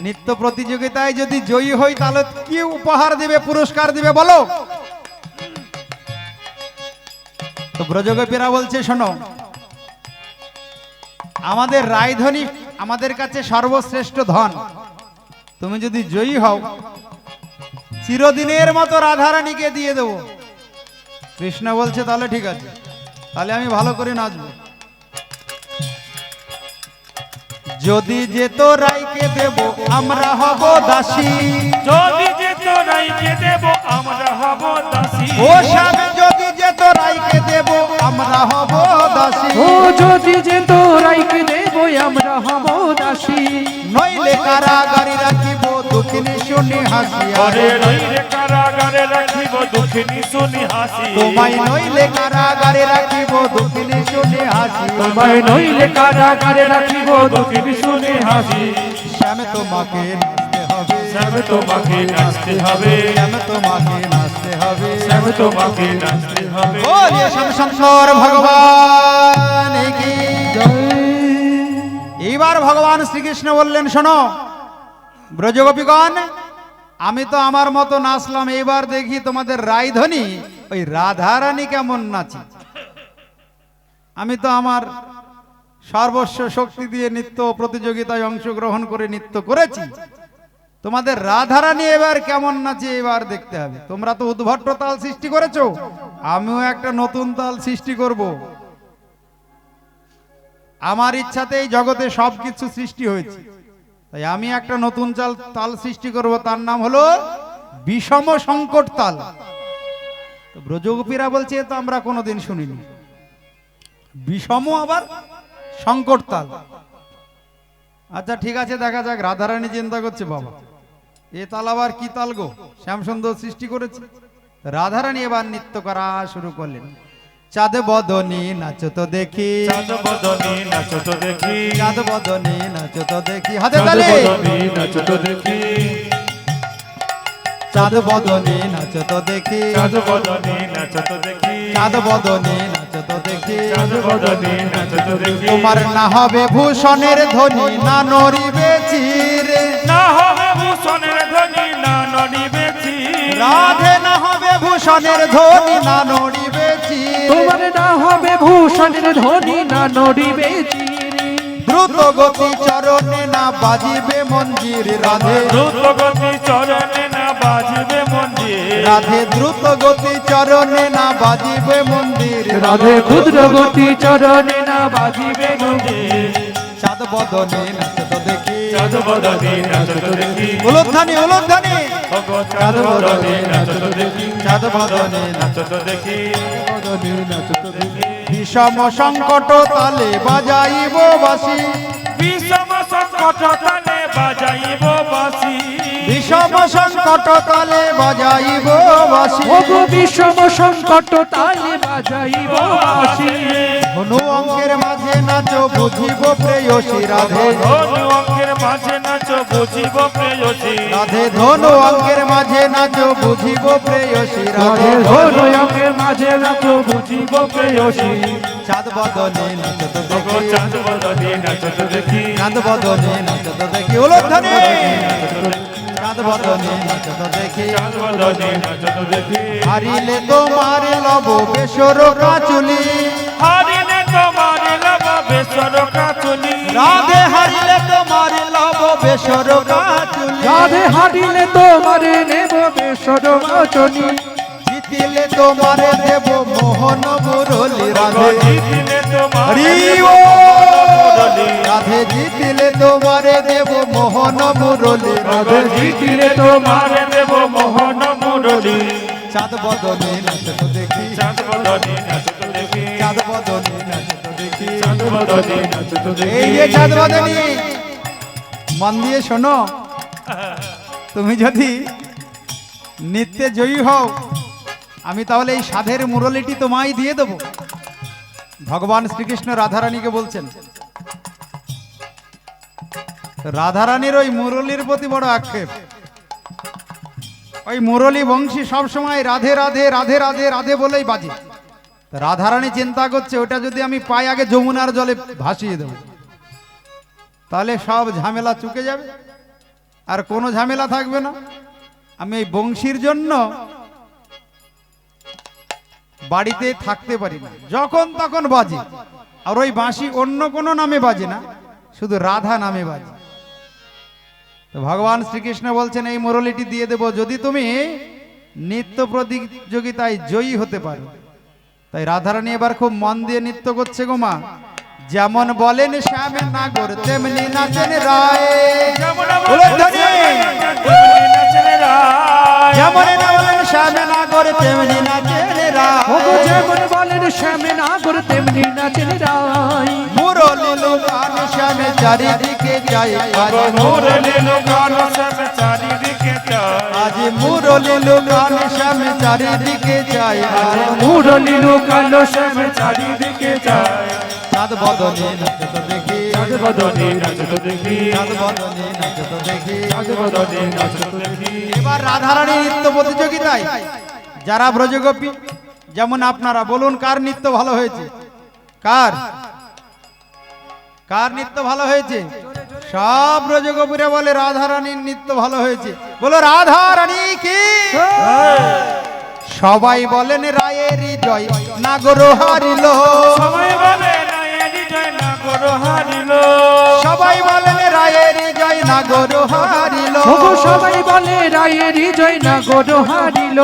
নৃত্য প্রতিযোগিতায় যদি জয়ী হই, তাহলে কি উপহার দিবে, পুরস্কার দিবে বলো? তো ব্রজগোপীরা বলছে শোনো, আমাদের রায়ধনী আমাদের কাছে সর্বশ্রেষ্ঠ ধন। তুমি যদি জয়ী হও, চিরদিনের মতো রাধারানীকে দিয়ে দেবো। কৃষ্ণ বলছে তাহলে ঠিক আছে, তাহলে আমি ভালো করে নাচবো। যদি যেত রাইকে দেব আমরা হব দাসী, যদি যেত রাইকে দেব আমরা হব দাসী, ও স্বামী যদি যেত রাইকে দেব আমরা হব দাসী, ও যদি যেত রাইকে দেব আমরা হব দাসী। নইলে কারাগারি রাখিব দুঃখিনী শুনি হাসিয়া, ঘরে রইলে কারাগারে রাখিব দুঃখিনী শুনি হাসি, তোমায় নইলে কারাগারে রাখিব দুঃখিনী শুনি হাসি, তোমায় নইলে কারাগারে রাখিব দুঃখিনী শুনি হাসি। শ্যাম তোমাকে নাচতে হবে, শ্যাম তোমাকে নাচতে হবে, শ্যাম তোমাকে নাচতে হবে, শ্যাম তোমাকে নাচতে হবে। বলিয়ে শ্যামশঙ্কর ভগবান কি। এইবার ভগবান শ্রীকৃষ্ণ বললেন শোনো ব্রজগোপীগণ, আমি তো আমার মতো নাচলাম, এইবার দেখি তোমাদের রায়ধনী ওই রাধারানী কেমন নাচে। আমি তো আমার সর্বস্ব শক্তি দিয়ে নৃত্য প্রতিযোগিতায় অংশগ্রহণ করে নৃত্য করেছি, তোমাদের রাধারানী এবার কেমন নাচে এবার দেখতে হবে। তোমরা তো উদ্ভট্ট তাল সৃষ্টি করেছো, আমিও একটা নতুন তাল সৃষ্টি করব। আমার ইচ্ছাতেই জগতে সবকিছু সৃষ্টি হয়েছে, তাই আমি একটা নতুন তাল সৃষ্টি করব, তার নাম হলো বিষম সংকট তাল। তো ব্রজগোপীরা বলছে এ তো আমরা কোনোদিন শুনিনি, বিষম আবার সংকট তাল। আচ্ছা ঠিক আছে, দেখা যাক। রাধারানী চিন্তা করছে বাবা এ তাল আবার কি তাল গো, শ্যামসুন্দর সৃষ্টি করেছে। রাধারানী এবার নৃত্য করা শুরু করলেন। চাঁদ বদনী নাচো তো দেখি, চাঁদ বদনী নাচো তো দেখি, চাঁদ বদনী নাচো তো দেখি, হাতে চাঁদ তালি। বদনী নাচো তো দেখি, চাঁদ বদনী নাচো তো দেখি, চাঁদ বদনী নাচো তো দেখি, চাঁদ বদনী নাচো তো দেখি, চাঁদ বদনী নাচো তো দেখি। তোমার না হবে ভূষণের ধ্বনি না নড়িবে চিরে, না হবে ভূষণের ধ্বনি না নড়িবে চির, রাধে না হবে ভূষণের ধ্বনি না নড়িবে চিরে, তোমার না হবে ভূষণের ধ্বনি না নড়িবে চিরে, দ্রুত গতি চরণে না বাজিবে মঞ্জির, রাধে দ্রুত গতি চরণে না বাজবে মন্দির, রাধে দ্রুত গতি চরণে না বাজিবে মন্দির, রাধে ক্ষুদ্র গতি চরণে না বাজিবে মন্দির। চাঁদ বদনে নাচো তো দেখি, চাঁদ বদনী নাচো তো দেখি, উলুধ্বনি উলুধ্বনি, ওগো চাঁদ বদনী নাচো তো দেখি, চাঁদ বদনে নাচো তো দেখি, বিষম সংকট তালে বাজাইব বাঁশি, বিষম সংকট তালে বাজাইব বাঁশি, বিষম সংকট তালে বাজাইব বাঁশি, ওগো বিষম সংকট তালে বাজাইব বাঁশি, ধনু অঙ্কের মাঝে নাচো বুঝিব প্রেয়সী, রাধে ধনু অঙ্কের মাঝে নাচো বুঝিব প্রেয়সী, রাধে ধনু অঙ্কের মাঝে নাচো বুঝিব প্রেয়সী, রাধে রাধে ধনু অঙ্কের মাঝে নাচো বুঝিব প্রেয়সী, চাঁদ বদনে নাচো তো ওগো দেখি, চাঁদ বদনী নাচো তো দেখি, চাঁদ বদনে নাচো তো দেখি, উলুধ্বনি চাঁদ বদনে নাচো তো দেখি, চাঁদ বদনী নাচো তো দেখি, হারিলে তোমার লব বেসর কাচুলি, হারিলে তোমার লব বেসর কাচুলি, বেসর কাচুলি রাধে হারিলে তোমারে নেব বেসর কাচনি জিতিলে তোমারে দেব মোহন মুরলি রাধে জিতলে তোমার হরি ও রাধে জিতিলে তোমারে দেব মোহন মুরলি রাধে জিতিলে তোমার দেব মোহন মুরলী চাঁদ বদনে নাচত দেখি চাঁদ বদনে নাচত দেখি চাঁদ বদনে নাচত দেখি চাঁদ বদনে নাচত দেখি এই যে চাঁদ বদনী মন দিয়ে শোনো, তুমি যদি নিত্যে জয়ী হও আমি তাহলে এই সাধের মুরলিটি তোমায় দিয়ে দেব। ভগবান শ্রীকৃষ্ণ রাধারানীকে বলছেন, রাধারানীর ওই মুরলির প্রতি বড় আক্ষেপ। ওই মুরলি বংশী সবসময় রাধে রাধে রাধে রাধে রাধে বলেই বাজে। রাধারানী চিন্তা করছে ওটা যদি আমি পাই আগে যমুনার জলে ভাসিয়ে দেব, তাহলে সব ঝামেলা চুকে যাবে আর কোনো ঝামেলা থাকবে না। আমি এই বংশীর জন্য বাড়িতে থাকতে পারি না, যখন তখন বাজে। আর ওই বাঁশি অন্য কোনো নামে বাজে না, শুধু রাধা নামে বাজে। তো ভগবান শ্রীকৃষ্ণ বলছেন এই মুরলিটি দিয়ে দেব যদি তুমি নৃত্য প্রতিযোগিতায় জয়ী হতে পারো। তাই রাধারানী এবার খুব মন দিয়ে নৃত্য করছে গো মা। যেমন বলেন শ্যামের নাগর তেমনি নাচেন রায়, যেমন বলে ধনী। নাচেন রায় যেমন বলেন শ্যামের নাগর তেমনি নাচেন রায়, ওগো যেমন বলেন শ্যামে নাগর তেমনি নাচেন রায়। মুরলি লোকান শ্যামে চারিদিকে যায়, আজ মুরলী লোকান সব চারিদিকে যায় আজ মুরলি লোকান শ্যামে চারিদিকে যায়, আজ মুরলি লোকালো সব চারিদিকে যায় চাঁদ বদনে নাচত দেখি চাঁদ বদনে নাচত দেখি চাঁদ বদনে নাচত দেখি। চাঁদ বদনে নাচত দেখি এবার রাধারানী নৃত্য প্রতিযোগিতায় যারা ব্রজগোপী, যেমন আপনারা বলুন কার নৃত্য ভালো হয়েছে? কার কার নৃত্য ভালো হয়েছে? সব ব্রজগোপীরা বলে রাধারানীর নৃত্য ভালো হয়েছে। বলো রাধারানী কি। সবাই বলেন রায়েরই জয় নাগর হারিল, সবাই বলে রায়ের জয় নাগর হারিল সবাই বলেন রায়েরই জয় নাগর হারিল। ওগো সবাই বলে রায়েরই জয় নাগর হারিল।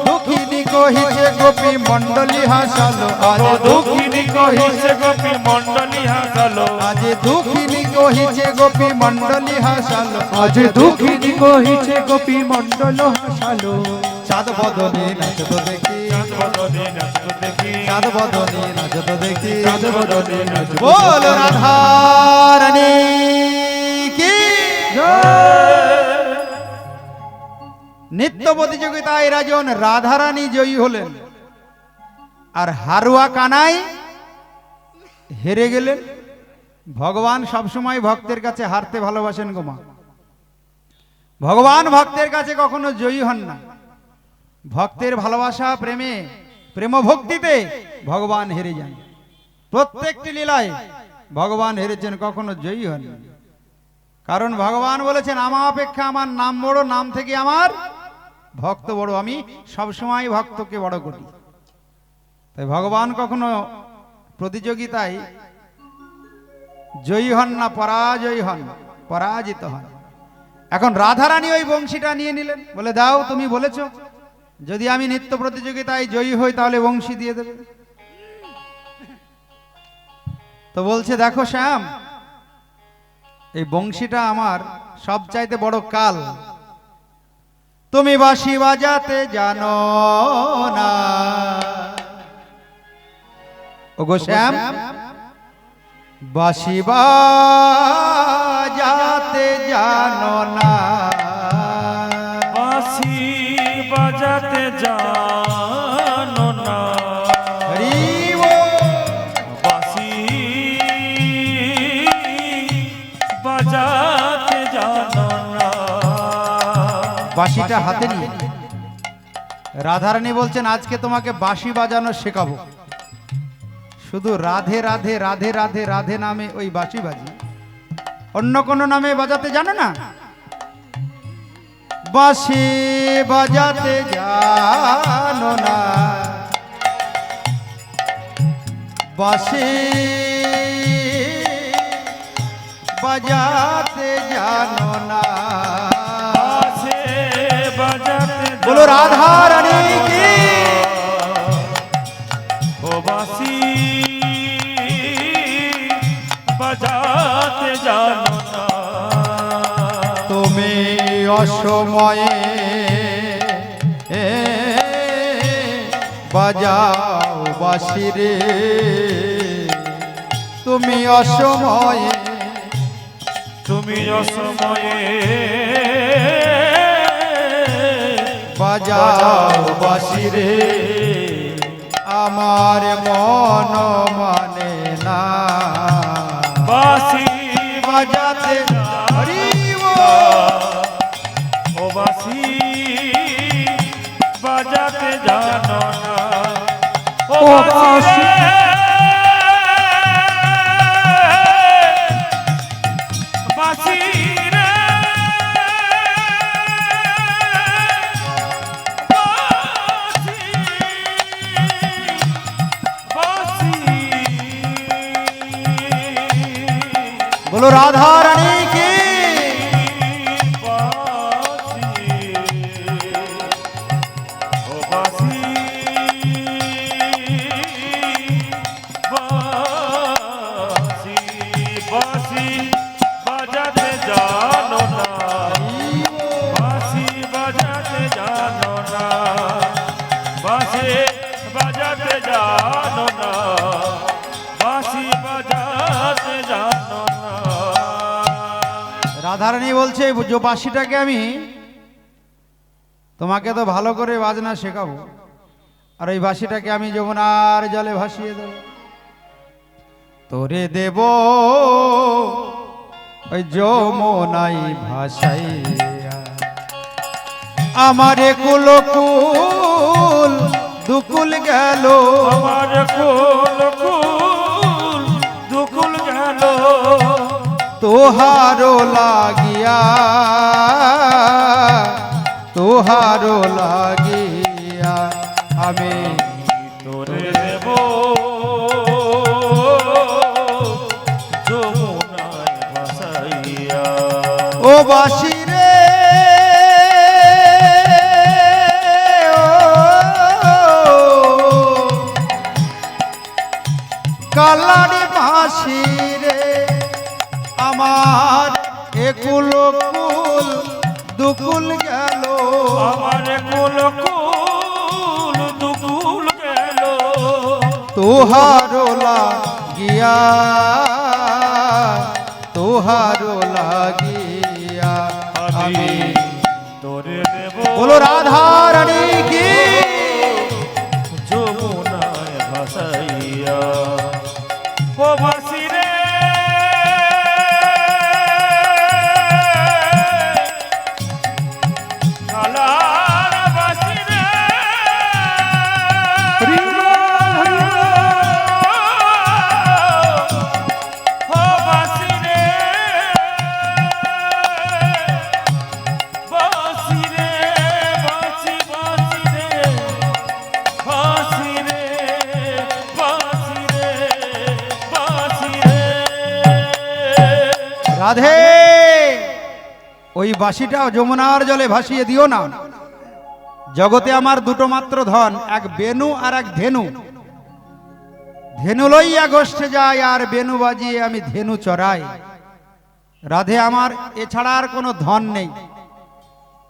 দুঃখিনী কহিছে গোপী মণ্ডলী হাসালো, আজ দুঃখিনী কহিছে গোপী মণ্ডলী হাসালো আজ দুঃখিনী কহিছে গোপী মণ্ডলী হাসালো, আজ দুঃখিনী কহিছে গোপী মণ্ডল হাসালো। চাঁদ বদনে নাচত দেখি চাঁদ বদনে নাচত দেখি চাঁদ বদনে নাচত দেখি। চাঁদ বদনে নাচত বল রাধারানী কি। নৃত্য প্রতিযোগিতায় রাজন রাধারানী জয়ী হলেন আর হারুয়া কানাই হেরে গেলেন। ভগবান সবসময় ভক্তের কাছে হারতে ভালোবাসেন গো মা। ভগবান ভক্তের কাছে কখনো জয়ী হন না। ভক্তের ভালোবাসা প্রেমে প্রেম ভক্তিতে ভগবান হেরে যান। প্রত্যেকটি লীলায় ভগবান হেরেছেন, কখনো জয়ী হন। কারণ ভগবান বলেছেন আমার অপেক্ষা আমার নাম বড়, নাম থেকে আমার ভক্ত বড়। আমি সবসময় ভক্তকে বড় করি। তাই ভগবান কখনো প্রতিযোগিতায় জয়ী হন না, পরাজয়ী হন, পরাজিত হন। এখন রাধারানী ওই বংশীটা নিয়ে নিলেন, বলে দাও তুমি বলেছো যদি আমি নৃত্য প্রতিযোগিতায় জয়ী হই তাহলে বংশী দিয়ে দেবে। তো বলছে দেখো শ্যাম, এই বংশীটা আমার সবচাইতে বড় কাল, তুমি বাঁশি বাজাতে জানো না। ওগো শ্যাম, বাঁশি বাজাতে জানো না। বাঁশি বাজাতে জানো না হরি বল। বাঁশি বাজাতে জানো না বাঁশিটা হাতে নিয়ে রাধারানী বলছেন আজকে তোমাকে বাঁশি বাজানো শেখাবো। শুধু রাধে রাধে রাধে রাধে রাধে নামে ওই বাঁশি বাজি, অন্য কোনো নামে বাজাতে জানো না। বাঁশি বাজাতে জানো না, বাঁশি বাজাতে জানো না। বাঁশি বাজাতে বলো রাধা রানী কি। ও বাঁশি বাজাতে জানো না। তুমি অসময়ে বাজাও বাঁশি রে, তুমি অসময়ে তুমি অসময়ে বাজাও বাঁশি রে, আমার মন মানে না বাঁশি বাজাতে। হরি বল। ও বাঁশি বাজাতে জানো না। ও ও বাঁশি বাঁশি বাঁশি রে বাঁশি বাঁশি। বলো রাধা রানী কি। বাজাতে জানো না। বাঁশি বাজাতে জানো না। বাঁশি বাজাতে জানো না। বাঁশি বাজাতে জানো না। রাধারানী বলছে যে বাঁশিটাকে আমি তোমাকে তো ভালো করে বাজনা শেখাবো, আর ওই বাঁশিটাকে আমি যমুনার জলে ভাসিয়ে দেব। তোরে দেব ওই যমুনাই ভাসাইয়া, আমারে কুলকুল দুকুল গেল, আমার কুল কুল দুকুল গেল। তোহারো লাগিয়া, তোহারো লাগিয়া আমি তোরে দেব যমুনায় ভাসাইয়া। ও বাঁশি রে কালারি বাঁশি রে, আমার একুল কুল দুকুল গেল, আমার কুল কুল দুকুল গেল। তোহারো লাগিয়া, তোহারো লাগিয়া আমি। তোরে দেব বলো রাধা রানী কি। যমুনায় ভাসাইয়া। ও বাঁশি রে কালার বাঁশি রে। হরি বল, হরি বল। ও বাঁশি রে বাঁশি রে বাঁশি বাঁশি রে বাঁশি রে বাঁশি রে বাঁশি রে। রাধে ওই বাঁশিটা যমুনার জলে ভাসিয়ে দিও না। জগতে আমার দুটো মাত্র ধন, এক বেনু আর এক ধেনু। ধেনু লইয়া গোষ্ঠে যায় আর বেনু বাজিয়ে আমি ধেনু চড়াই। রাধে আমার এছাড়া আর কোনো ধন নেই,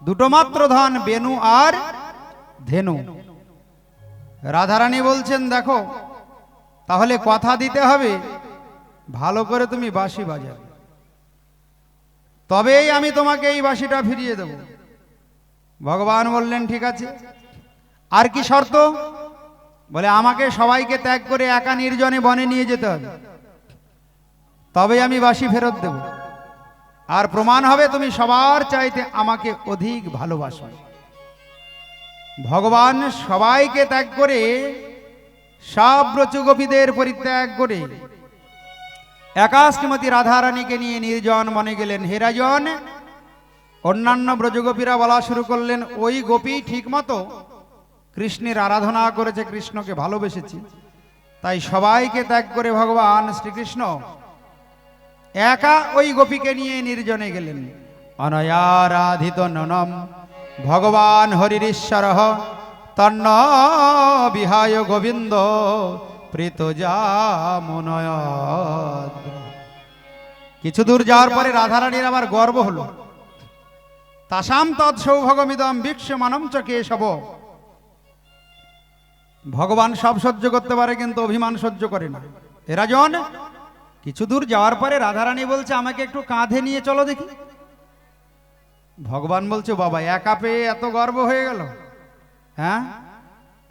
দুটো মাত্র ধন, বেনু আর ধেনু। রাধারানী বলছেন দেখো তাহলে কথা দিতে হবে, ভালো করে তুমি বাঁশি বাজাবে, তবেই আমি তোমাকে এই বাঁশিটা ফিরিয়ে দেব। ভগবান বললেন ঠিক আছে, আর কি শর্ত? বলে আমাকে সবাইকে ত্যাগ করে একা নির্জনে বনে নিয়ে যেতে হবে, তবেই আমি বাঁশি ফেরত দেব। আর প্রমাণ হবে তুমি সবার চাইতে আমাকে অধিক ভালোবাসো। ভগবান সবাইকে ত্যাগ করে, সব ব্রজগোপীদের পরিত্যাগ করে একা শ্রীমতী রাধারানীকে নিয়ে নির্জন বনে গেলেন। হে রাজন, অন্যান্য ব্রজগোপীরা বলা শুরু করলেন ওই গোপী ঠিক মতো কৃষ্ণের আরাধনা করেছে, কৃষ্ণকে ভালোবেসেছি, তাই সবাইকে ত্যাগ করে ভগবান শ্রীকৃষ্ণ একা ওই গোপীকে নিয়ে নির্জনে গেলেন। অনয়ারাধিত ননম ভগবান হরিশ্বর তন্ন বিহায় গোবিন্দ প্রীতজা মনয়দ। কিছু দূর যাওয়ার পরে রাধারানীর আবার গর্ব হলো। তাসাম তৎ সৌভগমিদম বিক্ষমানম চ কেশব। ভগবান সব সহ্য করতে পারে কিন্তু অভিমান সহ্য করে না। এরা জন কিছু দূর যাওয়ার পরে রাধারানী বলছে আমাকে একটু কাঁধে নিয়ে চলো দেখি। ভগবান বলছে বাবা একা পেয়ে এত গর্ব হয়ে গেল? হ্যাঁ,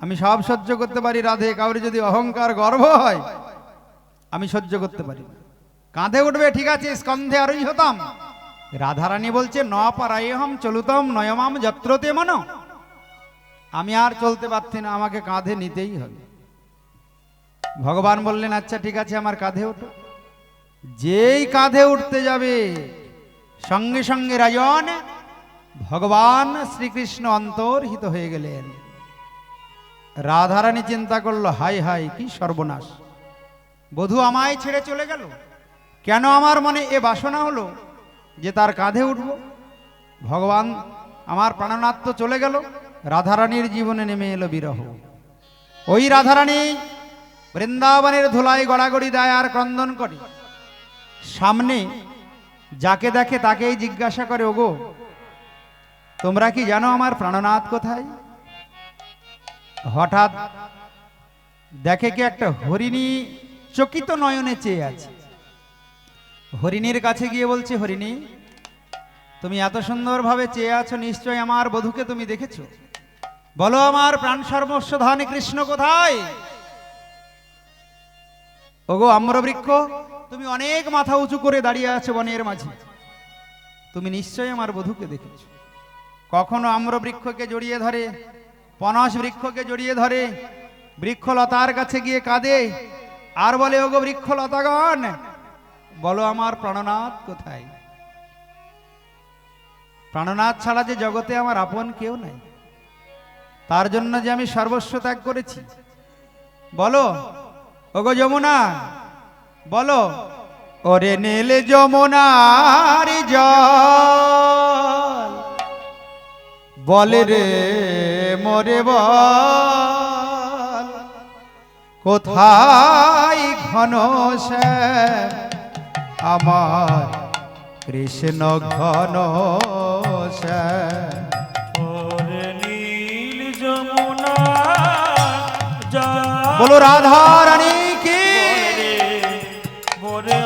আমি সব সহ্য করতে পারি রাধে, কাউরে যদি অহংকার গর্ব হয় আমি সহ্য করতে পারি না। কাঁধে উঠবে ঠিক আছে, স্কন্ধে আরোই হতাম। রাধারানী বলছে ন পারায়হম চলুতম নয়মাম যত্রতে মনো। আমি আর চলতে পারছি না, আমাকে কাঁধে নিতেই হবে। ভগবান বললেন আচ্ছা ঠিক আছে আমার কাঁধে ওঠো। যেই কাঁধে উঠতে যাবে সঙ্গে সঙ্গে রাজন ভগবান শ্রীকৃষ্ণ অন্তর্হিত হয়ে গেলেন। রাধারানী চিন্তা করলো হাই হাই কি সর্বনাশ, বধূ আমায় ছেড়ে চলে গেল। কেন আমার মনে এ বাসনা হলো যে তার কাঁধে উঠব? ভগবান আমার প্রাণনাথ তো চলে গেল। রাধারানীর জীবনে নেমে এলো বিরহ। ওই রাধারানী বৃন্দাবনের ধুলায় গড়াগড়ি দেয় আর ক্রন্দন করে। সামনে যাকে দেখে তাকেই জিজ্ঞাসা করে ওগো তোমরা কি জানো আমার প্রাণনাথ কোথায়? হঠাৎ দেখে কি একটা হরিণী চকিত নয়নে চেয়ে আছে। হরিণীর কাছে গিয়ে বলছে হরিণী তুমি এত সুন্দরভাবে চেয়ে আছো, নিশ্চয় আমার বধূকে তুমি দেখেছো, বলো আমার প্রাণ সর্বস্ব ধন কৃষ্ণ কোথায়? ওগো আম্রবৃক্ষ তুমি অনেক মাথা উঁচু করে দাঁড়িয়ে আছো বনের মাঝে, তুমি নিশ্চয়ই আমার বধূকে দেখেছো। কখনো আম্রবৃক্ষকে জড়িয়ে ধরে, পনস বৃক্ষকে জড়িয়ে ধরে, বৃক্ষলতার কাছে গিয়ে কাঁদে আর বলে ওগো বৃক্ষলতাগণ বলো আমার প্রাণনাথ কোথায়? প্রাণনাথ ছাড়া যে জগতে আমার আপন কেউ নাই, তার জন্য যে আমি সর্বস্ব ত্যাগ করেছি, বলো ওগো যমুনা বলো। ওরে নীল যমুনার জল বলে রে মোরে বল কোথায় ঘন শ্যাম আমার কৃষ্ণ ঘন শ্যাম। ওরে নীল যমুনা বলো রাধা রানী কি মোরে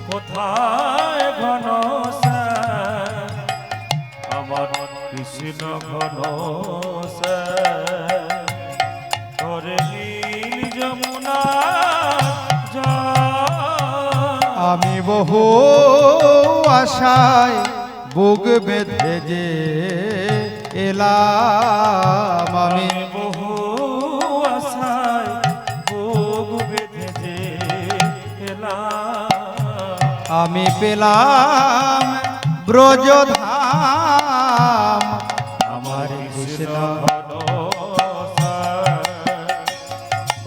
কোথায় ঘন শ্যাম আমার কৃষ্ণ ঘন শ্যাম। ওরে নীল যমুনা আমি বহু আশায় বুক বেঁধে যে এলাম, আমি বহু আশায় বুক বেঁধে যে এলাম। আমি পেলাম ব্রজধাম আমার কৃষ্ণ।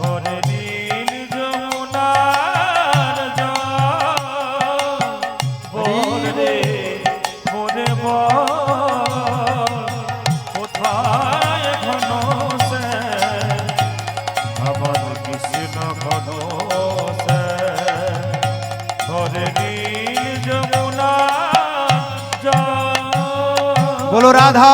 ওরে নীল যমুনার জল বল রে মোরে বল কোথায় ঘন শ্যাম আমার কৃষ্ণ ঘন শ্যাম। ওরে নীল যমুনার জল বলো রাধা